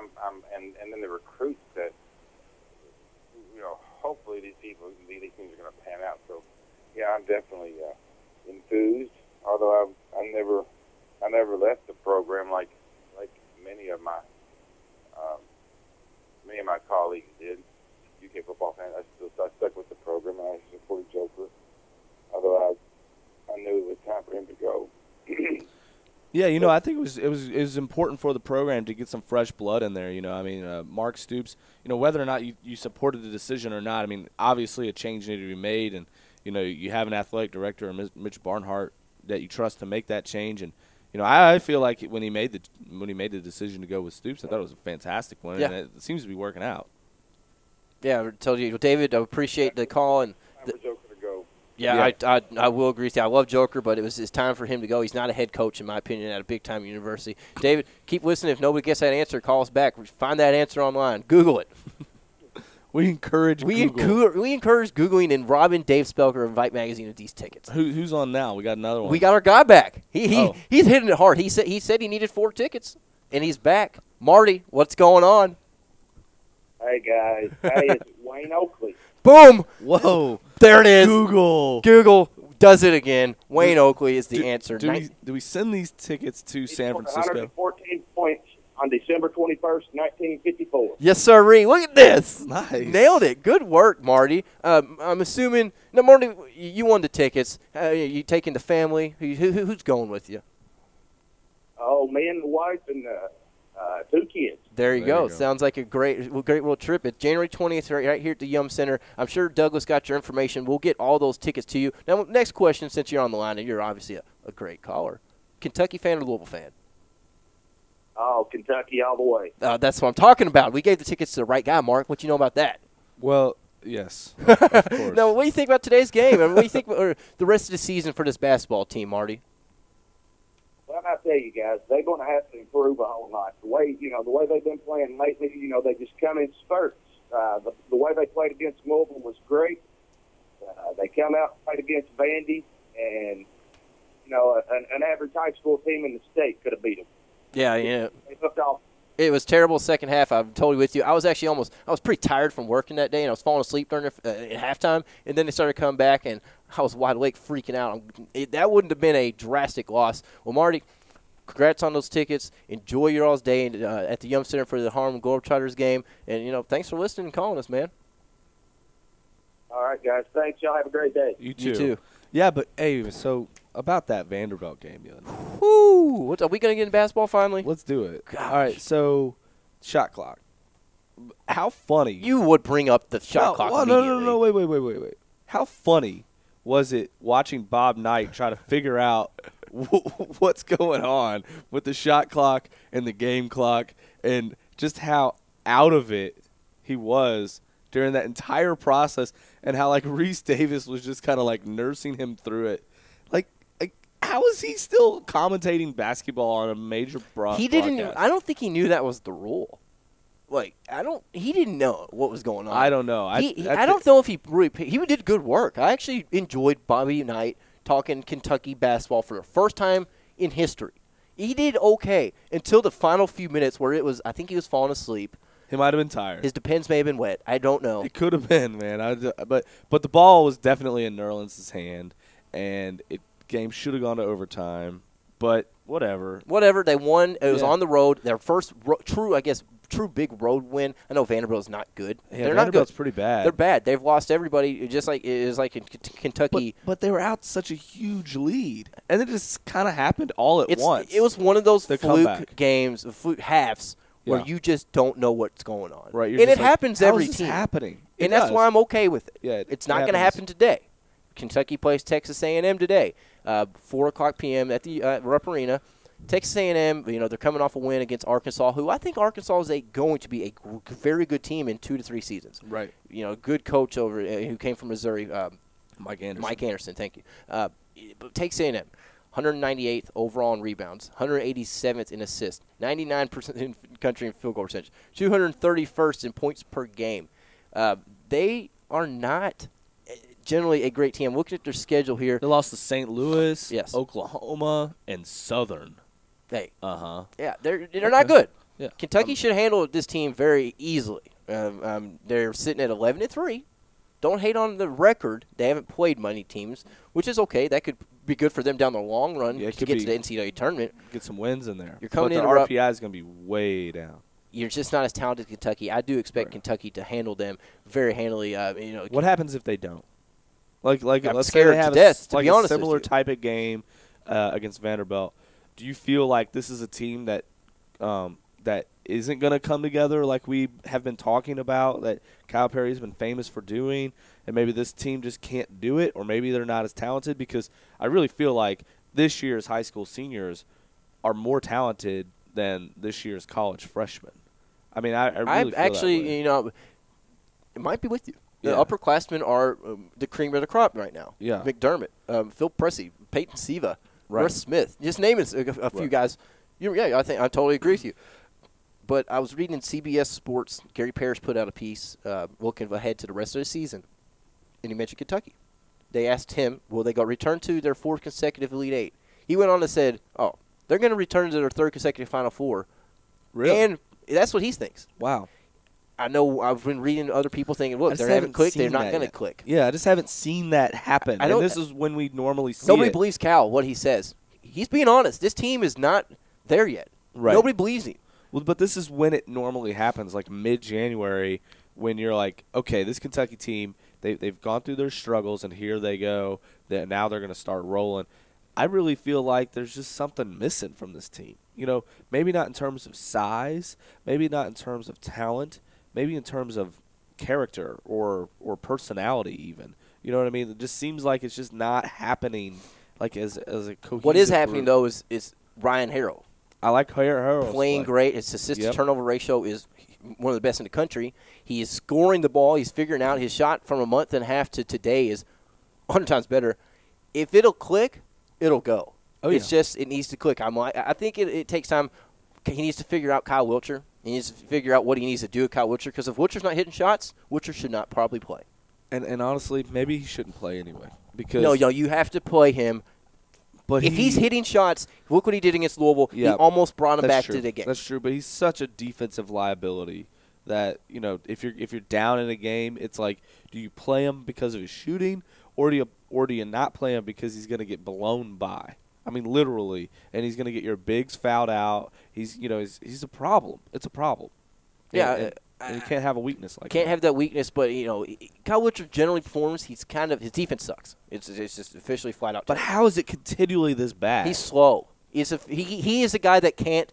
and then the recruits that, hopefully these things are going to pan out. So, yeah, I'm definitely enthused. Although I never left the program like many of my colleagues did. UK football fans, I stuck with the program and I supported Joker. Although I knew it was time for him to go. Yeah, I think it was important for the program to get some fresh blood in there. Mark Stoops. Whether or not you supported the decision or not. I mean, obviously a change needed to be made, and you have an athletic director, Mitch Barnhart, that you trust to make that change. And I feel like when he made the decision to go with Stoops, I thought it was a fantastic one, Yeah. and it seems to be working out. Yeah, I told you. Well, David, I appreciate the call. And Time for Joker to go. yeah, I will agree with you. I love Joker, but it's time for him to go. He's not a head coach, in my opinion, at a big-time university. David, keep listening. If nobody gets that answer, call us back. Find that answer online. Google it. We encourage We Google. encourage Googling and robbing Dave Spelker of Invite Magazine of these tickets. Who's on now? We got another one. We got our guy back. He's hitting it hard. He said he needed 4 tickets, and he's back. Marty, what's going on? Hey, guys. Hey, it's Wayne Oakley. Boom! Whoa. There it is. Google. Google does it again. Wayne Oakley is the answer. Do we send these tickets to San Francisco? 114 points on December 21st, 1954. Yes, sirree. Look at this. Nice. Nailed it. Good work, Marty. I'm assuming. No, Marty, you won the tickets. You taking the family? Who's going with you? Oh, me and the wife and 2 kids. There you go. Sounds like a great little trip. It's January 20th right here at the Yum Center. I'm sure Douglas got your information. We'll get all those tickets to you. Now, next question, since you're on the line, and you're obviously a great caller. Kentucky fan or Louisville fan? Oh, Kentucky all the way. That's what I'm talking about. We gave the tickets to the right guy, Mark. What you know about that? Well, yes, of course. Now, what do you think about today's game? And what do you think about the rest of the season for this basketball team, Marty? Well, I tell you guys, they're going to have to improve a whole lot. The way they've been playing lately, they just come in spurts. The way they played against Louisville was great. They come out and played against Vandy, and an average high school team in the state could have beat them. Yeah. They looked off. It was terrible second half. I'm totally with you. I was actually I was pretty tired from working that day, and I was falling asleep during at halftime. And then they started coming back, and I was wide awake, freaking out. That wouldn't have been a drastic loss. Well, Marty, congrats on those tickets. Enjoy your all's day at the Yum Center for the Harlem Globetrotters game. And thanks for listening and calling us, man. All right, guys. Thanks. Y'all have a great day. You You too. Yeah, but hey, so about that Vanderbilt game, Woo! Are we gonna get in basketball finally? let's do it. Gosh. All right, so shot clock. how funny. You would bring up the shot clock immediately. No. Wait. How funny was it watching Bob Knight try to figure out what's going on with the shot clock and the game clock and just how out of it he was during that entire process and how, like, Reese Davis was just kind of, like, nursing him through it. Like, how is he still commentating basketball on a major He didn't. broadcast? I don't think he knew that was the rule. Like, he didn't know what was going on. I don't know. I don't know if he really. He did good work. I actually enjoyed Bobby Knight talking Kentucky basketball for the first time in history. He did okay until the final few minutes where it was. I think he was falling asleep. He might have been tired. His Depends may have been wet. I don't know. It could have been, man. But the ball was definitely in Nerlens' hand, and game should have gone to overtime. But whatever. Whatever. They won. It was on the road. Their first true big road win. I know Vanderbilt's not good. Yeah, They're Vanderbilt's not good. pretty bad. They're bad. They've lost everybody. Just like it is like in Kentucky. But they were out such a huge lead, and it just kind of happened all at once. It was one of those The fluke comeback. games, fluke halves where Yeah. you just don't know what's going on. Right, you're and just it like, happens how every is this team. happening? It And that's does. why I'm okay with it. Yeah, it's it not going to happens. happen today. Kentucky plays Texas A&M today, 4:00 p.m. at the Rupp Arena. Texas A&M, they're coming off a win against Arkansas, who I think Arkansas is going to be a very good team in 2 to 3 seasons. Right. Good coach over who came from Missouri. Mike Anderson. Mike Anderson, thank you. But Texas A&M, 198th overall in rebounds, 187th in assists, 99% in country in field goal percentage, 231st in points per game. They are not generally a great team. I'm looking at their schedule here. They lost to St. Louis, Yes. Oklahoma, and Southern. Hey, Yeah, they're not good. Yeah. Kentucky should handle this team very easily. They're sitting at 11-3. Don't hate on the record. They haven't played many teams, which is okay. That could be good for them down the long run Yeah, it to could get be. to the NCAA tournament. Get some wins in there. You're coming but in the to Rupp. RPI is going to be way down. You're just not as talented as Kentucky. I do expect Right. Kentucky to handle them very handily. What happens if they don't? Like I'm let's say scared they have to death, to like be a honest with similar you. type of game against Vanderbilt. Do you feel like this is a team that that isn't going to come together like we have been talking about, that Kyle Perry's been famous for doing, and maybe this team just can't do it, or maybe they're not as talented? Because I really feel like this year's high school seniors are more talented than this year's college freshmen. I mean, I really feel actually, that way. it might be with you. The Yeah. upperclassmen are the cream of the crop right now. Yeah. McDermott, Phil Pressey, Peyton Siva, Right. Russ Smith. Just naming a few guys. I think I totally agree with you. But I was reading CBS Sports. Gary Parrish put out a piece looking ahead to the rest of the season, and he mentioned Kentucky. They asked him, will they return to their 4th consecutive Elite Eight? He went on and said, they're going to return to their 3rd consecutive Final Four. Really? And that's what he thinks. Wow. I know I've been reading other people thinking, look, I they just haven't haven't clicked. They're seen not that going to yet. click. Yeah, I just haven't seen that happen. I don't- And this is when we normally see Nobody it. believes Cal, what he says. He's being honest. This team is not there yet. Right. Nobody believes him. Well, but this is when it normally happens, like mid-January, when you're like, okay, this Kentucky team, they've gone through their struggles, and here they go. Now they're going to start rolling. I really feel like there's just something missing from this team. Maybe not in terms of size, maybe not in terms of talent, maybe in terms of character or personality even. You know what I mean? It just seems like it's just not happening like as a cohesive What is happening, group. though, is Ryan Harrell I like Harrell playing great. His assist-to-turnover ratio is one of the best in the country. He is scoring the ball. He's figuring out his shot from a month and a half to today is 100 times better. If it'll click, it'll go. It's just it needs to click. I think it takes time. He needs to figure out Kyle Wiltshire. He needs to figure out what he needs to do with Kyle Wiltshire, because if Wiltshire's not hitting shots, Wiltshire should not probably play. And honestly, maybe he shouldn't play anyway. Because No, you have to play him. but If he's hitting shots, look what he did against Louisville. Yeah, he almost brought him that's back true. to the game. That's true, but he's such a defensive liability that if you're down in a game, it's like, do you play him because of his shooting, or do you not play him because he's going to get blown by? I mean, literally, and he's going to get your bigs fouled out. He's a problem. It's a problem. Yeah, and you can't have a weakness like Can't that. have that weakness, but Kyle Wiltshire generally performs. He's his defense sucks. It's just officially flat out. But how is it continually this bad? He's slow. He is a guy that can't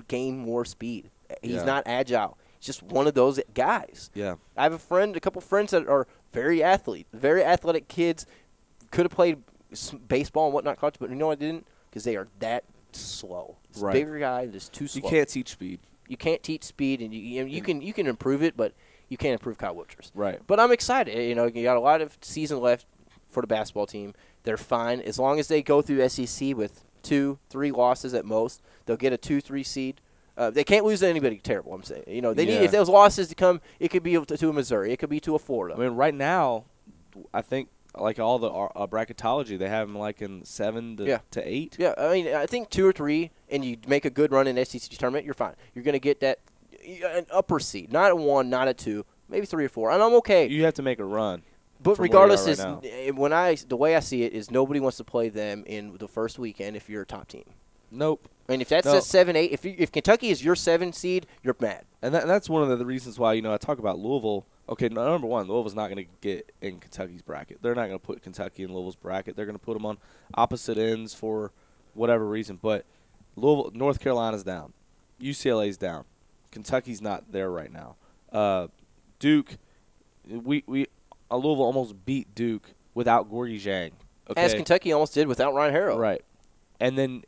gain more speed. He's not agile. He's just one of those guys. Yeah. I have a couple friends that are very athletic kids. Could have played baseball and whatnot, but you know what I didn't? Because they are that slow. This bigger guy is too slow. You can't teach speed. You can't teach speed, and you can improve it, but you can't improve Kyle Wiltshire. Right. But I'm excited. You got a lot of season left for the basketball team. They're fine as long as they go through SEC with 2-3 losses at most. They'll get a 2-3 seed. They can't lose to anybody terrible. I'm saying. They need if those losses to come. It could be to a Missouri. It could be to a Florida. I mean, right now, I think like all the bracketology, they have them like in 7 to 8. Yeah, I mean, I think 2 or 3, and you make a good run in SEC tournament, you're fine. You're going to get that an upper seed, not a 1, not a 2, maybe 3 or 4, and I'm okay. You have to make a run. But regardless, the way I see it is nobody wants to play them in the first weekend if you're a top team. Nope. I mean, if that's a 7-8, if Kentucky is your 7 seed, you're mad. And that's one of the reasons why I talk about Louisville. Okay, number one, Louisville's not going to get in Kentucky's bracket. They're not going to put Kentucky in Louisville's bracket. They're going to put them on opposite ends for whatever reason. But Louisville, North Carolina's down, UCLA's down, Kentucky's not there right now. Duke, Louisville almost beat Duke without Gorgie Zhang. Okay? As Kentucky almost did without Ryan Harrow. Right. And then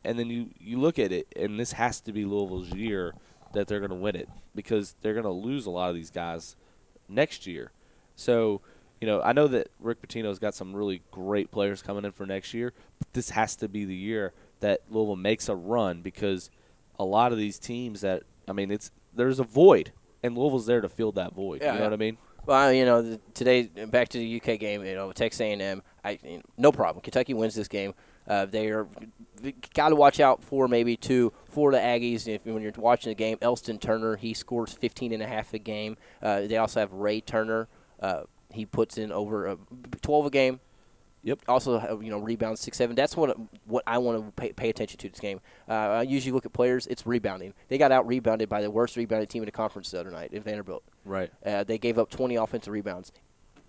you look at it, and this has to be Louisville's year that they're going to win it because they're going to lose a lot of these guys next year. So, I know that Rick Pitino's got some really great players coming in for next year, but this has to be the year that Louisville makes a run because a lot of these teams there's a void, and Louisville's there to fill that void. Yeah, you know what I mean? Well, today, back to the UK game, Texas A&M, no problem. Kentucky wins this game. They got to watch out for maybe for the Aggies. When you're watching the game, Elston Turner, he scores 15.5 a game. They also have Ray Turner. He puts in over 12 a game. Yep. Also, rebounds 6-7. That's what I want to pay attention to this game. I usually look at players. It's rebounding. They got out rebounded by the worst rebounding team in the conference the other night in Vanderbilt. Right. They gave up 20 offensive rebounds.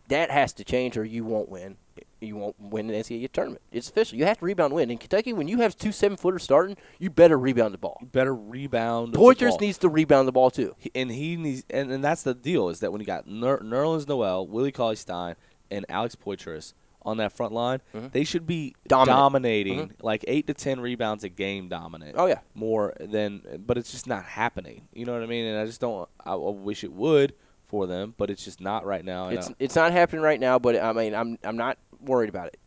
That has to change, or you won't win. You won't win the NCAA tournament. It's official. You have to rebound win. In Kentucky, when you have 2 7-footers starting, you better rebound the ball. You better rebound. Poitras needs to rebound the ball too. He needs, and that's the deal is that when you got Nerlens Noel, Willie Cauley-Stein, and Alex Poitras on that front line, they should be dominating like 8 to 10 rebounds a game dominant. Oh yeah, more than, but it's just not happening. You know what I mean? And I just don't. I wish it would for them, but it's just not right now. It's not happening right now, but I mean, I'm not worried about it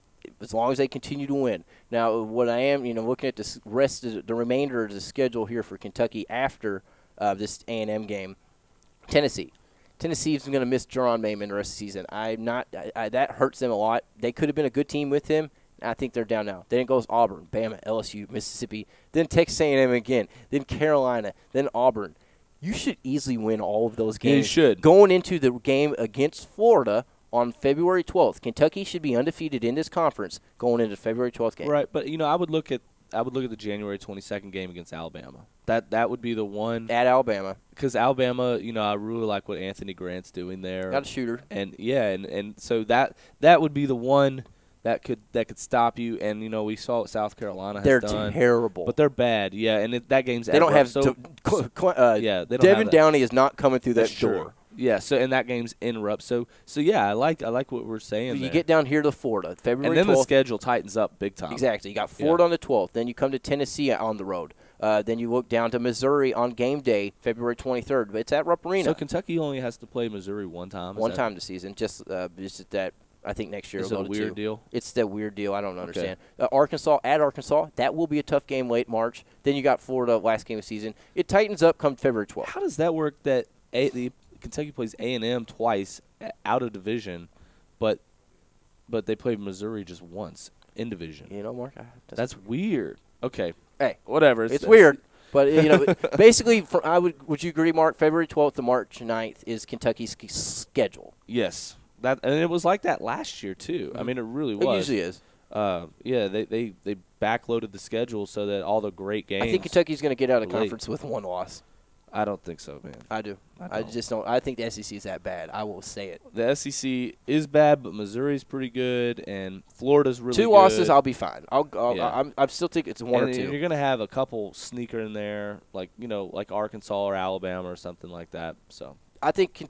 as long as they continue to win. Now, what I am, looking at the remainder of the schedule here for Kentucky after this A&M game, Tennessee's going to miss Jerron Mayman the rest of the season. That hurts them a lot. They could have been a good team with him. I think they're down now. Then it goes Auburn, Bama, LSU, Mississippi, then Texas A&M again, then Carolina, then Auburn. You should easily win all of those games. You should. Going into the game against Florida on February 12th, Kentucky should be undefeated in this conference going into the February 12th game. Right, but I would look at the January 22nd game against Alabama. That would be the one at Alabama, because Alabama, I really like what Anthony Grant's doing there. Got a shooter, and so that would be the one that could stop you. And we saw what South Carolina has done. They're terrible, but they're bad. Yeah, and that game's they don't have they don't Devin Downey is not coming through that door. Yeah, so and that game's interrupt. So yeah, I like what we're saying. You get down here to Florida, February 12th. And then the schedule tightens up big time. Exactly. You got Florida on the 12th. Then you come to Tennessee on the road. Then you look down to Missouri on game day, February 23rd. But it's at Rupp Arena. So Kentucky only has to play Missouri one time? One time this season. Just that I think next year will go to 2. Is it a weird deal? It's that weird deal. I don't understand. Arkansas, that will be a tough game late March. Then you got Florida last game of the season. It tightens up come February 12th. How does that work that Kentucky plays A&M twice out of division, but they play Missouri just once in division? Mark, that's weird. Okay. Hey, whatever. It's weird. But, basically, would you agree, Mark, February 12th to March 9th is Kentucky's schedule? Yes. And it was like that last year, too. I mean, it really was. It usually is. They backloaded the schedule so that all the great games. I think Kentucky's going to get out of conference with one loss. I don't think so, man. I do. I don't. just don't. I think the SEC is that bad. I will say it. The SEC is bad, but Missouri's pretty good, and Florida's really Two good. losses, I'll be fine. Yeah. I still think it's one and or two. You're gonna have a couple sneaker in there, like like Arkansas or Alabama or something like that. So I think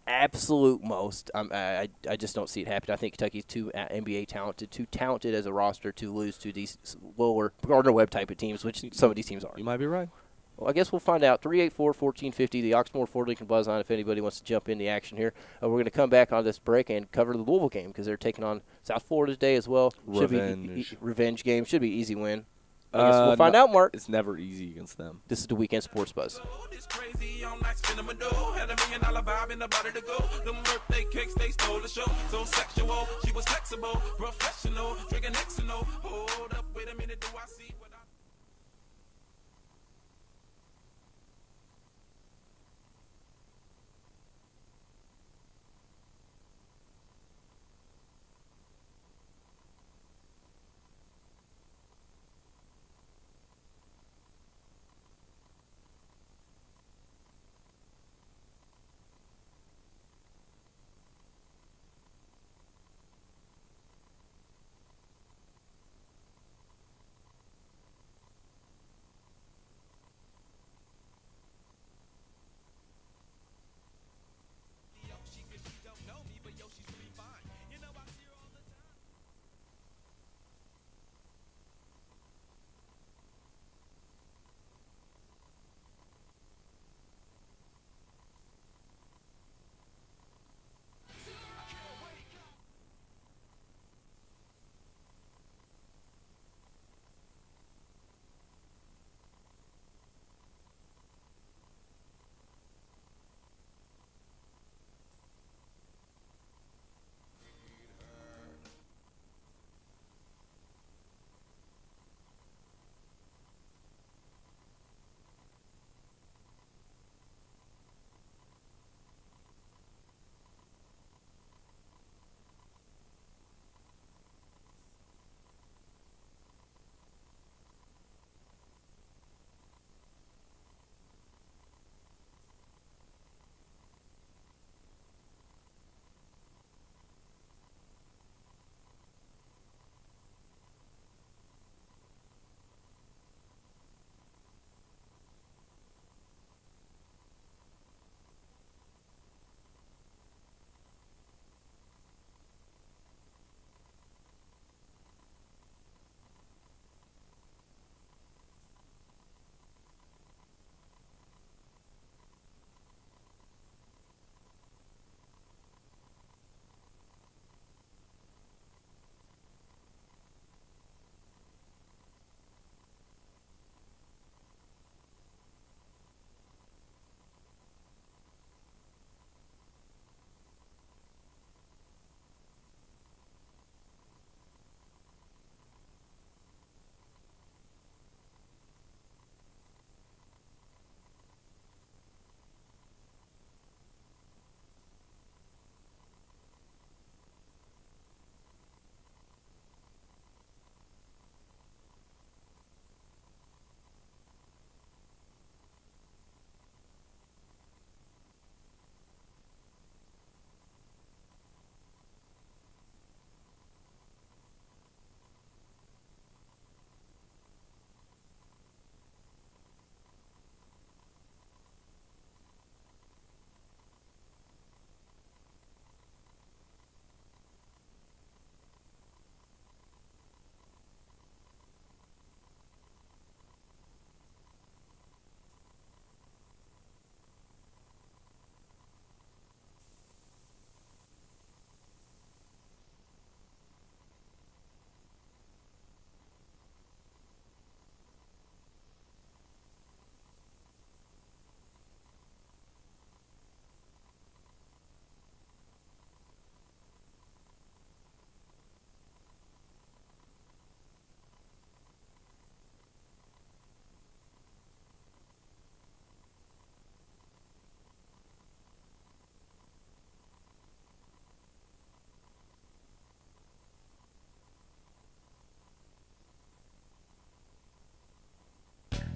absolute most. I just don't see it happen. I think Kentucky's too NBA talented, too talented as a roster to lose to these lower Gardner Webb type of teams, which some of these teams are. you might be right. Well, I guess we'll find out. 384-1450, the Oxmoor Ford Lincoln Buzz line, if anybody wants to jump in the action here. We're going to come back on this break and cover the Louisville game because they're taking on South Florida today as well. Revenge. Should be revenge game. Should be easy win. I guess we'll find out, Mark. It's never easy against them. This is the Weekend Sports Buzz. This crazy on night spinning my dough. Had $1 million vibe in the body to go. Them birthday cakes, they stole the show. So sexual, she was flexible, professional, drinking Xano. Hold up, wait a minute, do I see what I...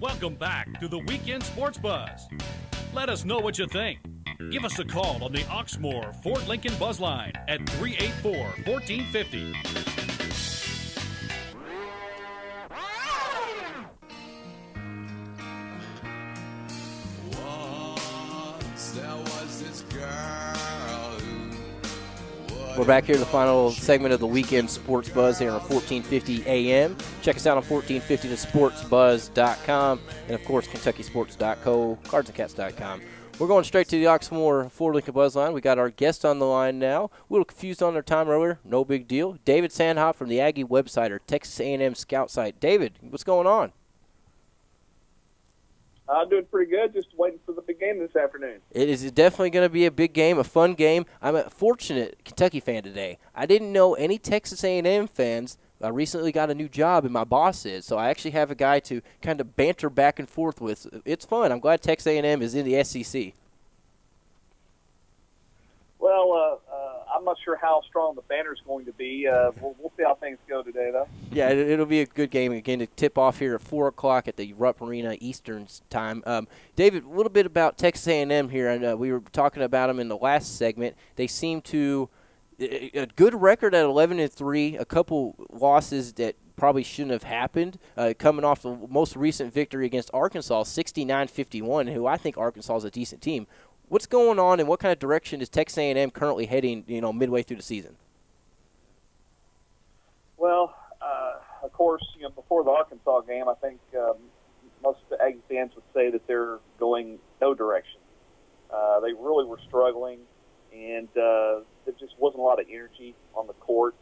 Welcome back to the Weekend Sports Buzz. Let us know what you think. Give us a call on the Oxmoor Ford Lincoln Buzz Line at 384-1450. We're back here in the final segment of the Weekend Sports Buzz here on 1450 AM. Check us out on 1450thesportsbuzz.com and, of course, KentuckySports.co, cardsandcats.com. We're going straight to the Oxmoor Ford Lincoln Buzz Line. We got our guest on the line now. A little confused on their time earlier. No big deal. David Sandhoff from the Aggie website or Texas A&M Scout site. David, what's going on? I'm doing pretty good, just waiting for the big game this afternoon. It is definitely going to be a big game, a fun game. I'm a fortunate Kentucky fan today. I didn't know any Texas A&M fans. I recently got a new job, and my boss is, so I actually have a guy to kind of banter back and forth with. It's fun. I'm glad Texas A&M is in the SEC. Well, I'm not sure how strong the banner's going to be. We'll see how things go today, though. Yeah, it'll be a good game. Again, to tip off here at 4 o'clock at the Rupp Arena Eastern time. David, a little bit about Texas A&M here. And we were talking about them in the last segment. They seem to a good record at 11-3, a couple losses that probably shouldn't have happened, coming off the most recent victory against Arkansas, 69-51, who I think Arkansas is a decent team. What's going on, and what kind of direction is Texas A&M currently heading, midway through the season? Well, of course, before the Arkansas game, I think most of the Aggie fans would say that they're going no direction. They really were struggling, and there just wasn't a lot of energy on the courts.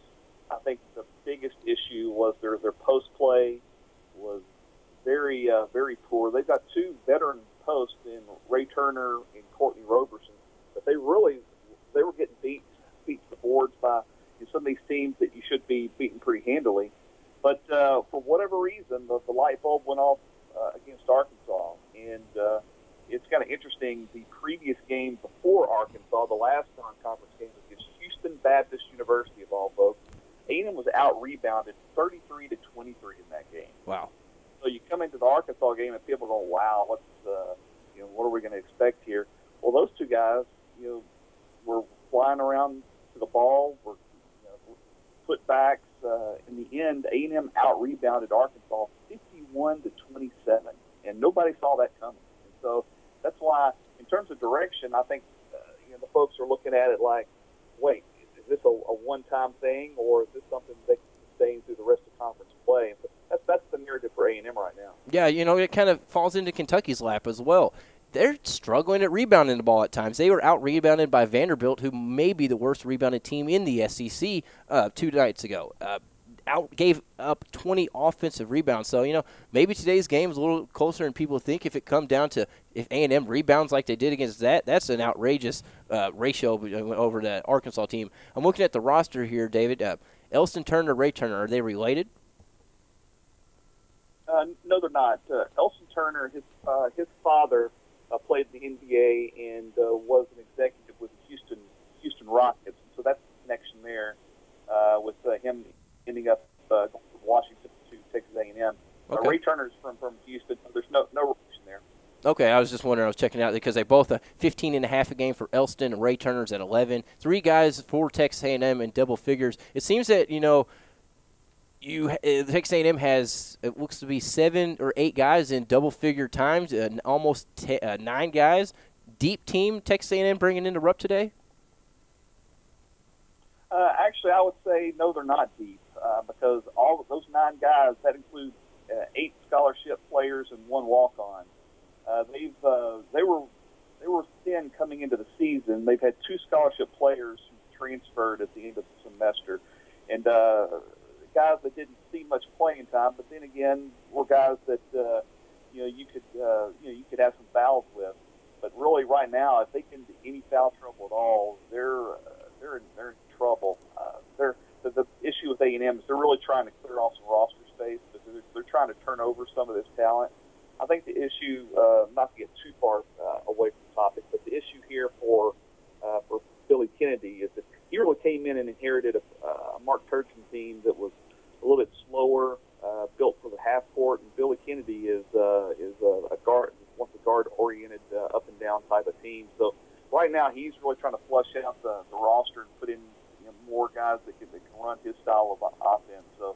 I think the biggest issue was their post play was very, very poor. They've got two veteran posts in Ray Turner and Courtney Roberson, but they were getting beat to the boards by some of these teams that you should be beaten pretty handily. But for whatever reason, the light bulb went off against Arkansas, and it's kind of interesting. The previous game before Arkansas, the last non-conference game was against Houston Baptist University of all folks. A&M was out-rebounded 33-23 in that game. Wow. So you come into the Arkansas game and people go, "Wow, what are we going to expect here?" Well, those two guys, were flying around to the ball, were putbacks. In the end, A&M out-rebounded Arkansas 51-27, and nobody saw that coming. And so that's why, in terms of direction, I think the folks are looking at it like, wait, is this a one-time thing, or is this something that can sustain through the rest of conference play? But that's the narrative for A&M right now. Yeah, it kind of falls into Kentucky's lap as well. They're struggling at rebounding the ball at times. They were out-rebounded by Vanderbilt, who may be the worst rebounded team in the SEC 2 nights ago. Gave up 20 offensive rebounds. So, maybe today's game is a little closer than people think. If it comes down to if A&M rebounds like they did against that's an outrageous ratio over the Arkansas team. I'm looking at the roster here, David. Elston Turner, Ray Turner, are they related? No, they're not. Elston Turner, his father played in the NBA and was an executive with the Houston Rockets. So that's the connection there with him ending up going from Washington to Texas A&M. Okay. Ray Turner's from Houston. So there's no relation there. Okay, I was just wondering. I was checking out because they both 15.5 a game for Elston and Ray Turner's at 11. 3 guys for Texas A&M in double figures. It seems that Texas A&M has, it looks to be 7 or 8 guys in double-figure times, almost 9 guys. Deep team, Texas A&M bringing into Rupp today? Actually, I would say no, they're not deep because all of those 9 guys, that includes 8 scholarship players and 1 walk-on. They were thin coming into the season. They've had 2 scholarship players who transferred at the end of the semester, and guys that didn't see much playing time, but then again, were guys that you could have some fouls with. But really, right now, if they can get any foul trouble at all, they're in trouble. The issue with A&M is they're really trying to clear off some roster space, but they're trying to turn over some of this talent. I think the issue, not to get too far away from the topic, but the issue here for Billy Kennedy is that he really came in and inherited a Mark Turgeon team that was a little bit slower, built for the half court, and Billy Kennedy is a guard, wants a guard-oriented, up and down type of team. So right now he's really trying to flush out the roster and put in more guys that can run his style of offense. So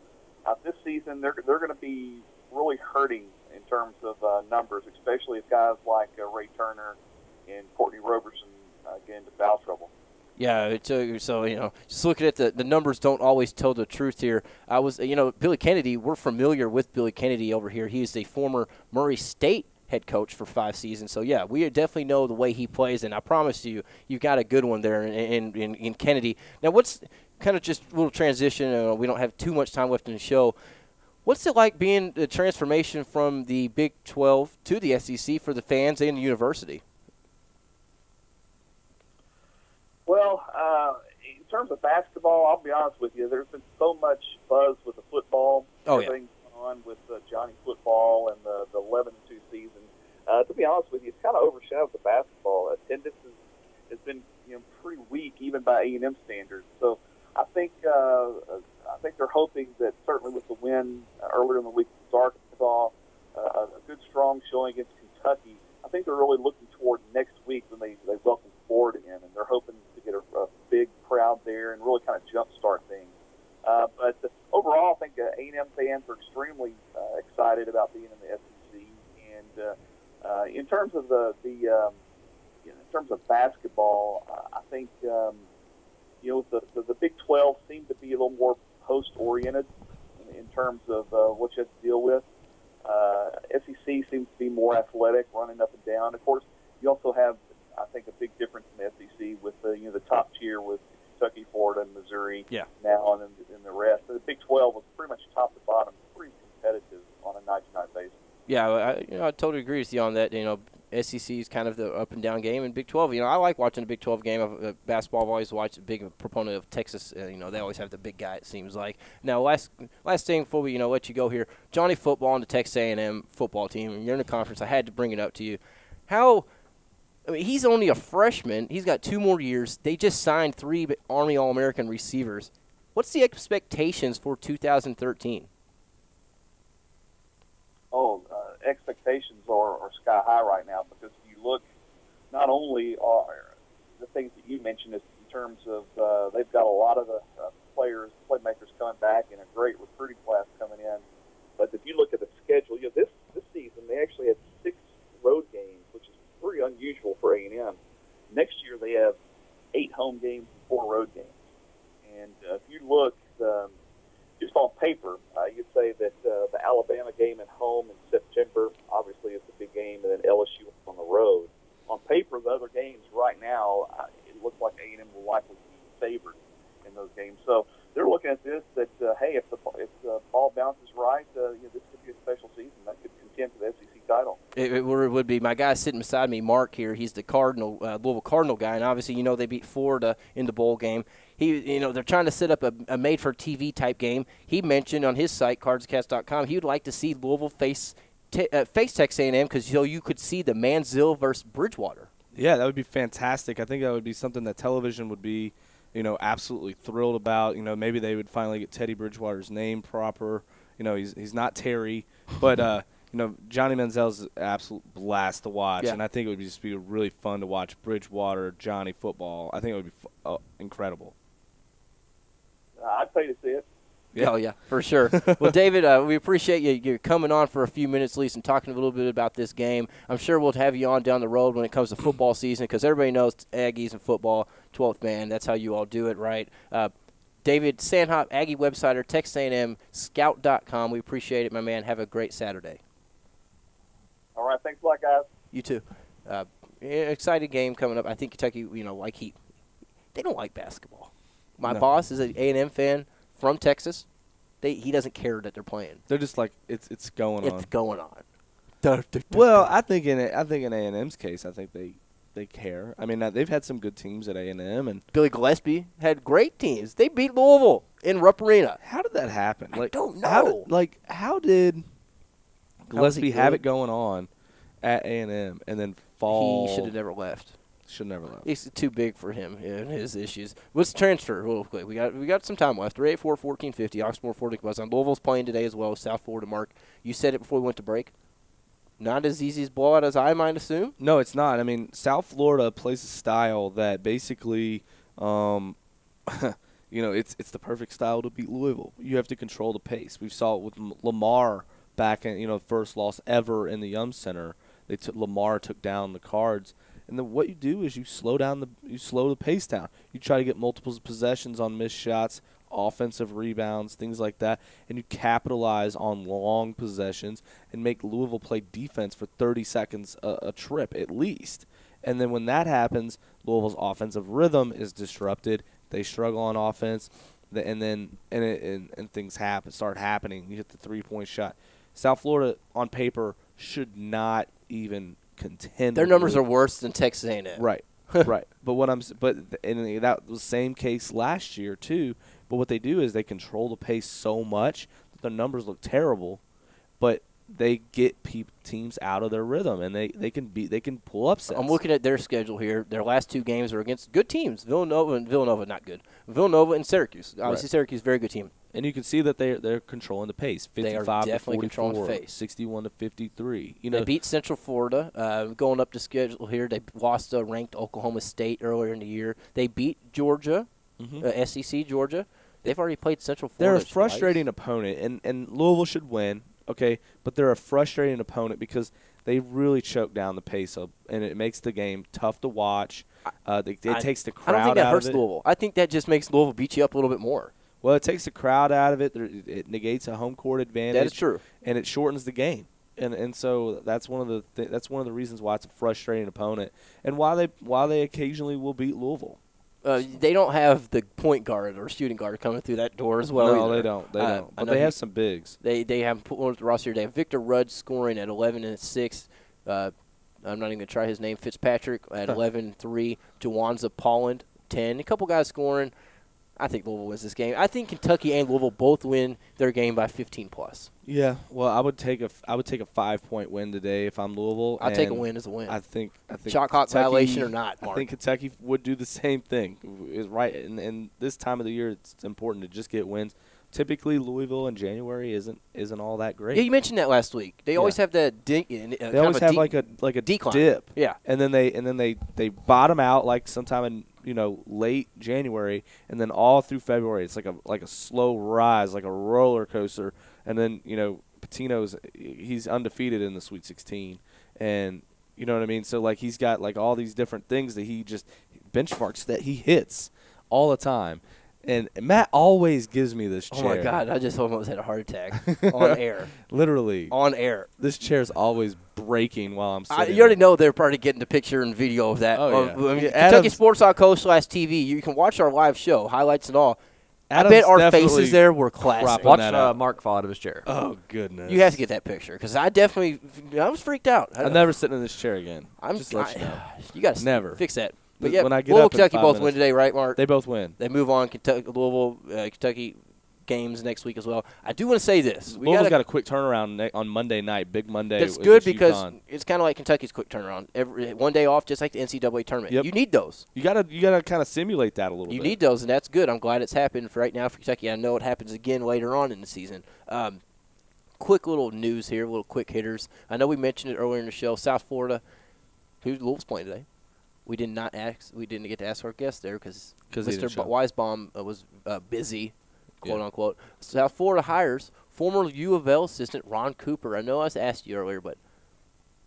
this season they're going to be really hurting in terms of numbers, especially if guys like Ray Turner and Courtney Roberson get into foul trouble. Yeah, so just looking at the numbers don't always tell the truth here. I was, Billy Kennedy, we're familiar with Billy Kennedy over here. He is the former Murray State head coach for 5 seasons. So, yeah, we definitely know the way he plays, and I promise you've got a good one there in Kennedy. Now, what's kind of just a little transition. We don't have too much time left in the show. What's it like being the transformation from the Big 12 to the SEC for the fans and the university? Well, in terms of basketball, I'll be honest with you, there's been so much buzz with the football. Everything's on with Johnny Football and the 11-2 season. To be honest with you, it's kind of overshadowed the basketball. Attendance has been pretty weak, even by A&M standards. So I think they're hoping that certainly with the win earlier in the week with Arkansas, a good strong showing against Kentucky, I think they're really looking toward next week when they welcome Florida in, and they're hoping to get a big crowd there and really kind of jumpstart things. But overall, I think A&M fans are extremely excited about being in the SEC. And in terms of in terms of basketball, I think the Big 12 seemed to be a little more post-oriented in terms of what you have to deal with. SEC seems to be more athletic, running up and down. Of course, you also have, I think, a big difference in the SEC with the top tier with Kentucky, Florida, and Missouri now, and then the rest. The Big 12 was pretty much top to bottom, pretty competitive on a night-to-night basis. Yeah, I totally agree with you on that. SEC is kind of the up and down game, and Big 12. I like watching the Big 12 game. Basketball, I've always watched. A big proponent of Texas. They always have the big guy. It seems like. Now, last thing before we let you go here, Johnny Football and the Texas A&M football team. You're in the conference. I had to bring it up to you. He's only a freshman. He's got 2 more years. They just signed 3 Army All-American receivers. What's the expectations for 2013? Expectations are sky high right now, because if you look, not only are the things that you mentioned in terms of they've got a lot of the playmakers coming back, and a great recruiting class coming in, but if you look at the schedule, this season they actually had 6 road games, which is pretty unusual for A&M. Next year they have 8 home games and 4 road games, and if you look just on paper, you'd say that the Alabama game at home in September obviously is the big game, and then LSU on the road. On paper, the other games right now, it looks like A&M will likely be favored in those games. So they're looking at this that, hey, if the ball bounces right, this could be a special season that could contend for the SEC title. It would be. My guy sitting beside me, Mark here, he's the Louisville Cardinal guy, and obviously they beat Florida in the bowl game. They're trying to set up a made-for-TV type game. He mentioned on his site, cardscast.com, he would like to see Louisville face Texas A&M because you could see the Manziel versus Bridgewater. Yeah, that would be fantastic. I think that would be something that television would be, absolutely thrilled about. Maybe they would finally get Teddy Bridgewater's name proper. He's not Terry, but Johnny Manziel's an absolute blast to watch, and I think it would just be really fun to watch Bridgewater, Johnny Football. I think it would be incredible. I'd pay to see it. Yeah. Oh, yeah, for sure. Well, David, we appreciate you coming on for a few minutes at least and talking a little bit about this game. I'm sure we'll have you on down the road when it comes to football season, because everybody knows Aggies and football, 12th man. That's how you all do it, right? David Sandhop, Aggie websiter, Texas A&M, Scout.com. We appreciate it, my man. Have a great Saturday. All right, thanks a lot, guys. You too. Exciting game coming up. I think Kentucky, they don't like basketball. My boss is an A&M fan from Texas. He doesn't care that they're playing. They're just like it's going on. It's going on. Well, I think in A&M's case, I think they care. I mean, they've had some good teams at A&M, and Billy Gillespie had great teams. They beat Louisville in Rupp Arena. How did that happen? I don't know. How did Gillespie have it going on at A&M and then fall? He should have never left. Should never left. He's too big for him and his issues. Let's transfer real quick. We got some time left. 384-1450. Oxmoor Ford Lincoln Buzz. Louisville's playing today as well. South Florida. Mark, you said it before we went to break. Not as easy as blowout as I might assume. No, it's not. I mean, South Florida plays a style that basically, it's the perfect style to beat Louisville. You have to control the pace. We saw it with Lamar back in, first loss ever in the Yum Center. Lamar took down the Cards. And then what you do is you slow the pace down. You try to get multiple possessions on missed shots, offensive rebounds, things like that, and you capitalize on long possessions and make Louisville play defense for 30 seconds a trip at least. And then when that happens, Louisville's offensive rhythm is disrupted. They struggle on offense, and things start happening. You hit the 3-point shot. South Florida on paper should not even contend. Their numbers are worse than Texas A&M. Right, right. But that was the same case last year too. But what they do is they control the pace so much that their numbers look terrible, but they get teams out of their rhythm and they can pull upsets. I'm looking at their schedule here. Their last 2 games are against good teams. Villanova not good. Villanova and Syracuse. Obviously, Syracuse very good team. And you can see that they're controlling the pace. 55-44, 61-53. They beat Central Florida. Going up the schedule here, they lost to ranked Oklahoma State earlier in the year. They beat Georgia, SEC Georgia. They've already played Central Florida. They're a frustrating opponent, and Louisville should win. Okay, but they're a frustrating opponent because they really choke down the pace and it makes the game tough to watch. It takes the crowd out of it. I don't think that hurts Louisville. I think that just makes Louisville beat you up a little bit more. Well, it takes the crowd out of it. It negates a home court advantage. That is true, and it shortens the game. And so that's one of the reasons why it's a frustrating opponent, and why they occasionally will beat Louisville. They don't have the point guard or shooting guard coming through that door as well. No, either. They don't. But they have some bigs. They have put one with the roster. They have Victor Rudd scoring at 11 and 6. I'm not even going to try his name. Fitzpatrick at 11-3. Jawanza Polland 10. A couple guys scoring. I think Louisville wins this game. I think Kentucky and Louisville both win their game by 15+. Yeah, well, I would take a 5-point win today if I'm Louisville. I'll take a win as a win. I think shot clock violation or not, Mark. I think Kentucky would do the same thing. Is right, and this time of the year, it's important to just get wins. Typically, Louisville in January isn't all that great. Yeah, you mentioned that last week. They always have that. They always have like a decline. Dip. Yeah, and then they bottom out like sometime in late January, and then all through February it's like a slow rise, like a roller coaster. And then Patino's he's undefeated in the Sweet 16, and you know what I mean. So like he's got like all these different things that he just benchmarks that he hits all the time. And Matt always gives me this chair. Oh, my God. I just almost had a heart attack on air. Literally. On air. This chair's always breaking while I'm sitting. You already know they're probably getting the picture and video of that. Oh, yeah. KentuckySports.co/TV. You can watch our live show, highlights and all. I bet our faces there were classic. Watch Mark fall out of his chair. Oh, goodness. You have to get that picture because I was freaked out. I'm never sitting in this chair again. Just let you know. You got to never fix that. But yeah, when I get Louisville, up in Kentucky 5 both minutes, win today, right, Mark? They both win. They move on. Louisville, Kentucky games next week as well. I do want to say this. Louisville's got a quick turnaround on Monday night, big Monday. That's good because it's kind of like Kentucky's quick turnaround. One day off, just like the NCAA tournament. Yep. You need those. You gotta kind of simulate that a little bit. You need those, and that's good. I'm glad it's happened for right now for Kentucky. I know it happens again later on in the season. Quick little news here, little quick hitters. I know we mentioned it earlier in the show. South Florida, who's Louisville's playing today? We didn't get to ask our guest there because Mr. Weisbaum was busy, quote unquote. South Florida hires former U of L assistant Ron Cooper. I know I asked you earlier, but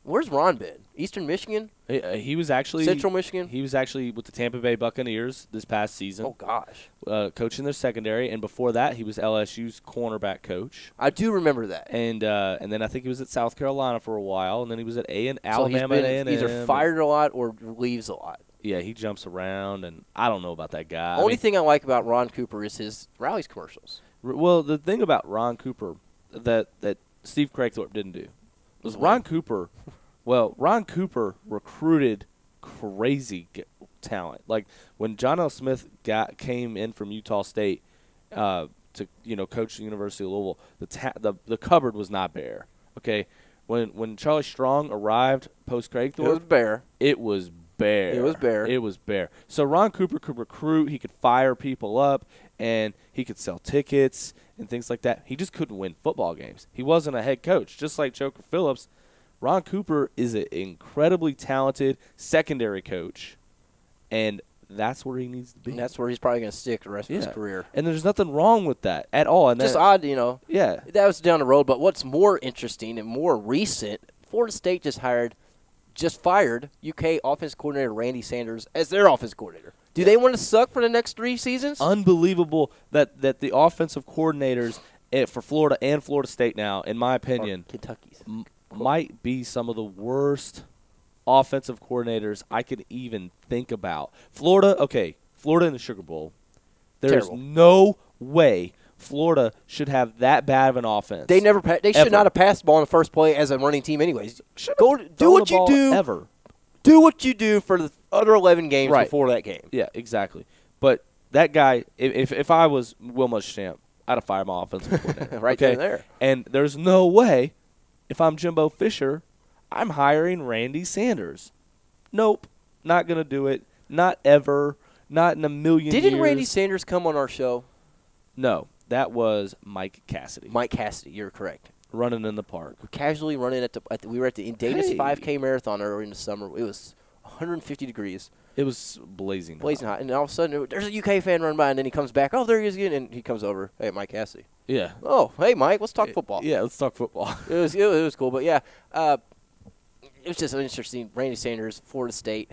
where's Ron been? Eastern Michigan? He was actually Central Michigan. He was actually with the Tampa Bay Buccaneers this past season. Oh gosh, coaching their secondary, and before that, he was LSU's cornerback coach. I do remember that. And then I think he was at South Carolina for a while, and then he was at Alabama so and he's either fired a lot or leaves a lot. Yeah, he jumps around, and I don't know about that guy. Only thing I like about Ron Cooper is his Rally's commercials. Well, the thing about Ron Cooper that Steve Craigthorpe didn't do was Ron Cooper. Well, Ron Cooper recruited crazy talent. Like when John L. Smith came in from Utah State to coach the University of Louisville, the cupboard was not bare. Okay, when Charlie Strong arrived post Craigthorpe, it was bare. It was bare. It was bare. It was bare. So Ron Cooper could recruit. He could fire people up, and he could sell tickets and things like that. He just couldn't win football games. He wasn't a head coach. Just like Joker Phillips, Ron Cooper is an incredibly talented secondary coach, and that's where he needs to be. And that's where he's probably going to stick the rest of his career. And there's nothing wrong with that at all. And just odd, you know. Yeah. That was down the road. But what's more interesting and more recent, Florida State just fired UK offense coordinator Randy Sanders as their offense coordinator. Do they want to suck for the next 3 seasons? Unbelievable that the offensive coordinators for Florida and Florida State now, in my opinion, Kentucky's might be some of the worst offensive coordinators I could even think about. Florida in the Sugar Bowl. There's no way Florida should have that bad of an offense. They should not have passed the ball in the first play as a running team anyways. Do what you do. Ever. Do what you do for the other 11 games before that game. Yeah, exactly. But that guy, if I was Will Muschamp, I'd have fired my offensive coordinator. There. And there's no way, if I'm Jimbo Fisher, I'm hiring Randy Sanders. Nope. Not going to do it. Not ever. Not in a million years. Didn't Randy Sanders come on our show? No. That was Mike Cassidy. Mike Cassidy, you're correct. Running in the park. Casually running we were at the Davis 5K marathon earlier in the summer. It was 150 degrees. It was blazing hot. And all of a sudden, there's a UK fan running by, and then he comes back. Oh, there he is again. And he comes over. Hey, Mike Cassidy. Yeah. Oh, hey, Mike, let's talk football. Yeah, let's talk football. It was cool. But, yeah, it was just interesting. Randy Sanders, Florida State.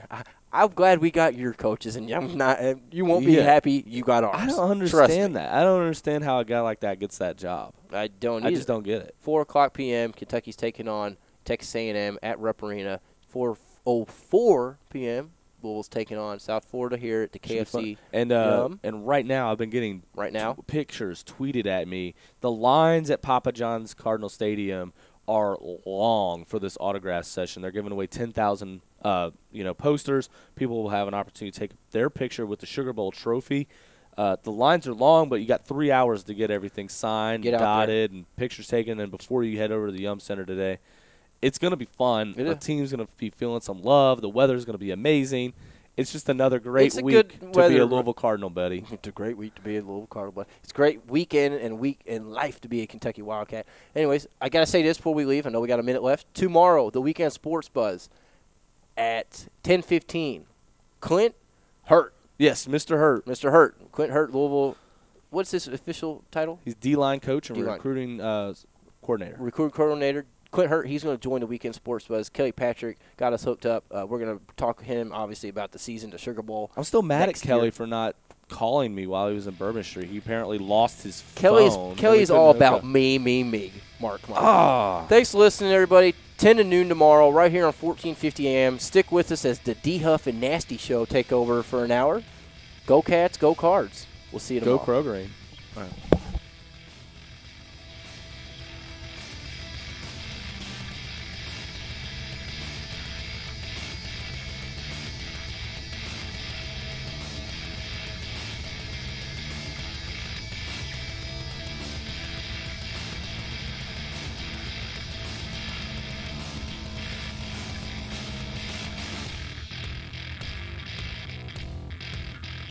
I'm glad we got your coaches, and I'm not. You won't be happy you got ours. I don't understand that. I don't understand how a guy like that gets that job. I don't either. I just don't get it. 4:00 p.m., Kentucky's taking on Texas A&M at Rupp Arena. 4:04 p.m., Louisville's taking on South Florida here at the KFC. And right now, I've been getting pictures tweeted at me. The lines at Papa John's Cardinal Stadium are long for this autograph session. They're giving away 10,000 posters. People will have an opportunity to take their picture with the Sugar Bowl trophy. The lines are long, but you got 3 hours to get everything signed, dotted, and pictures taken. And before you head over to the Yum Center today, it's going to be fun. The team's going to be feeling some love. The weather's going to be amazing. It's just another great week to be a Louisville Cardinal, buddy. It's a great week to be a Louisville Cardinal, buddy. It's a great weekend and week in life to be a Kentucky Wildcat. Anyways, I got to say this before we leave. I know we got a minute left. Tomorrow, the Weekend Sports Buzz at 10:15. Clint Hurt. Yes, Mr. Hurt. Mr. Hurt. Clint Hurt, Louisville. What's his official title? He's D-line coach and recruiting coordinator. Recruiting coordinator. Clint Hurt, he's going to join the Weekend Sports Buzz. Kelly Patrick got us hooked up. We're going to talk to him, obviously, about the season, the Sugar Bowl. I'm still mad at Kelly for not calling me while he was in Bourbon Street. He apparently lost his phone. Kelly's all about me, Mark. Thanks for listening, everybody. 10 to noon tomorrow, right here on 1450 AM. Stick with us as the D-Huff and Nasty Show take over for an hour. Go Cats, go Cards. We'll see you tomorrow. Go Kroger. All right.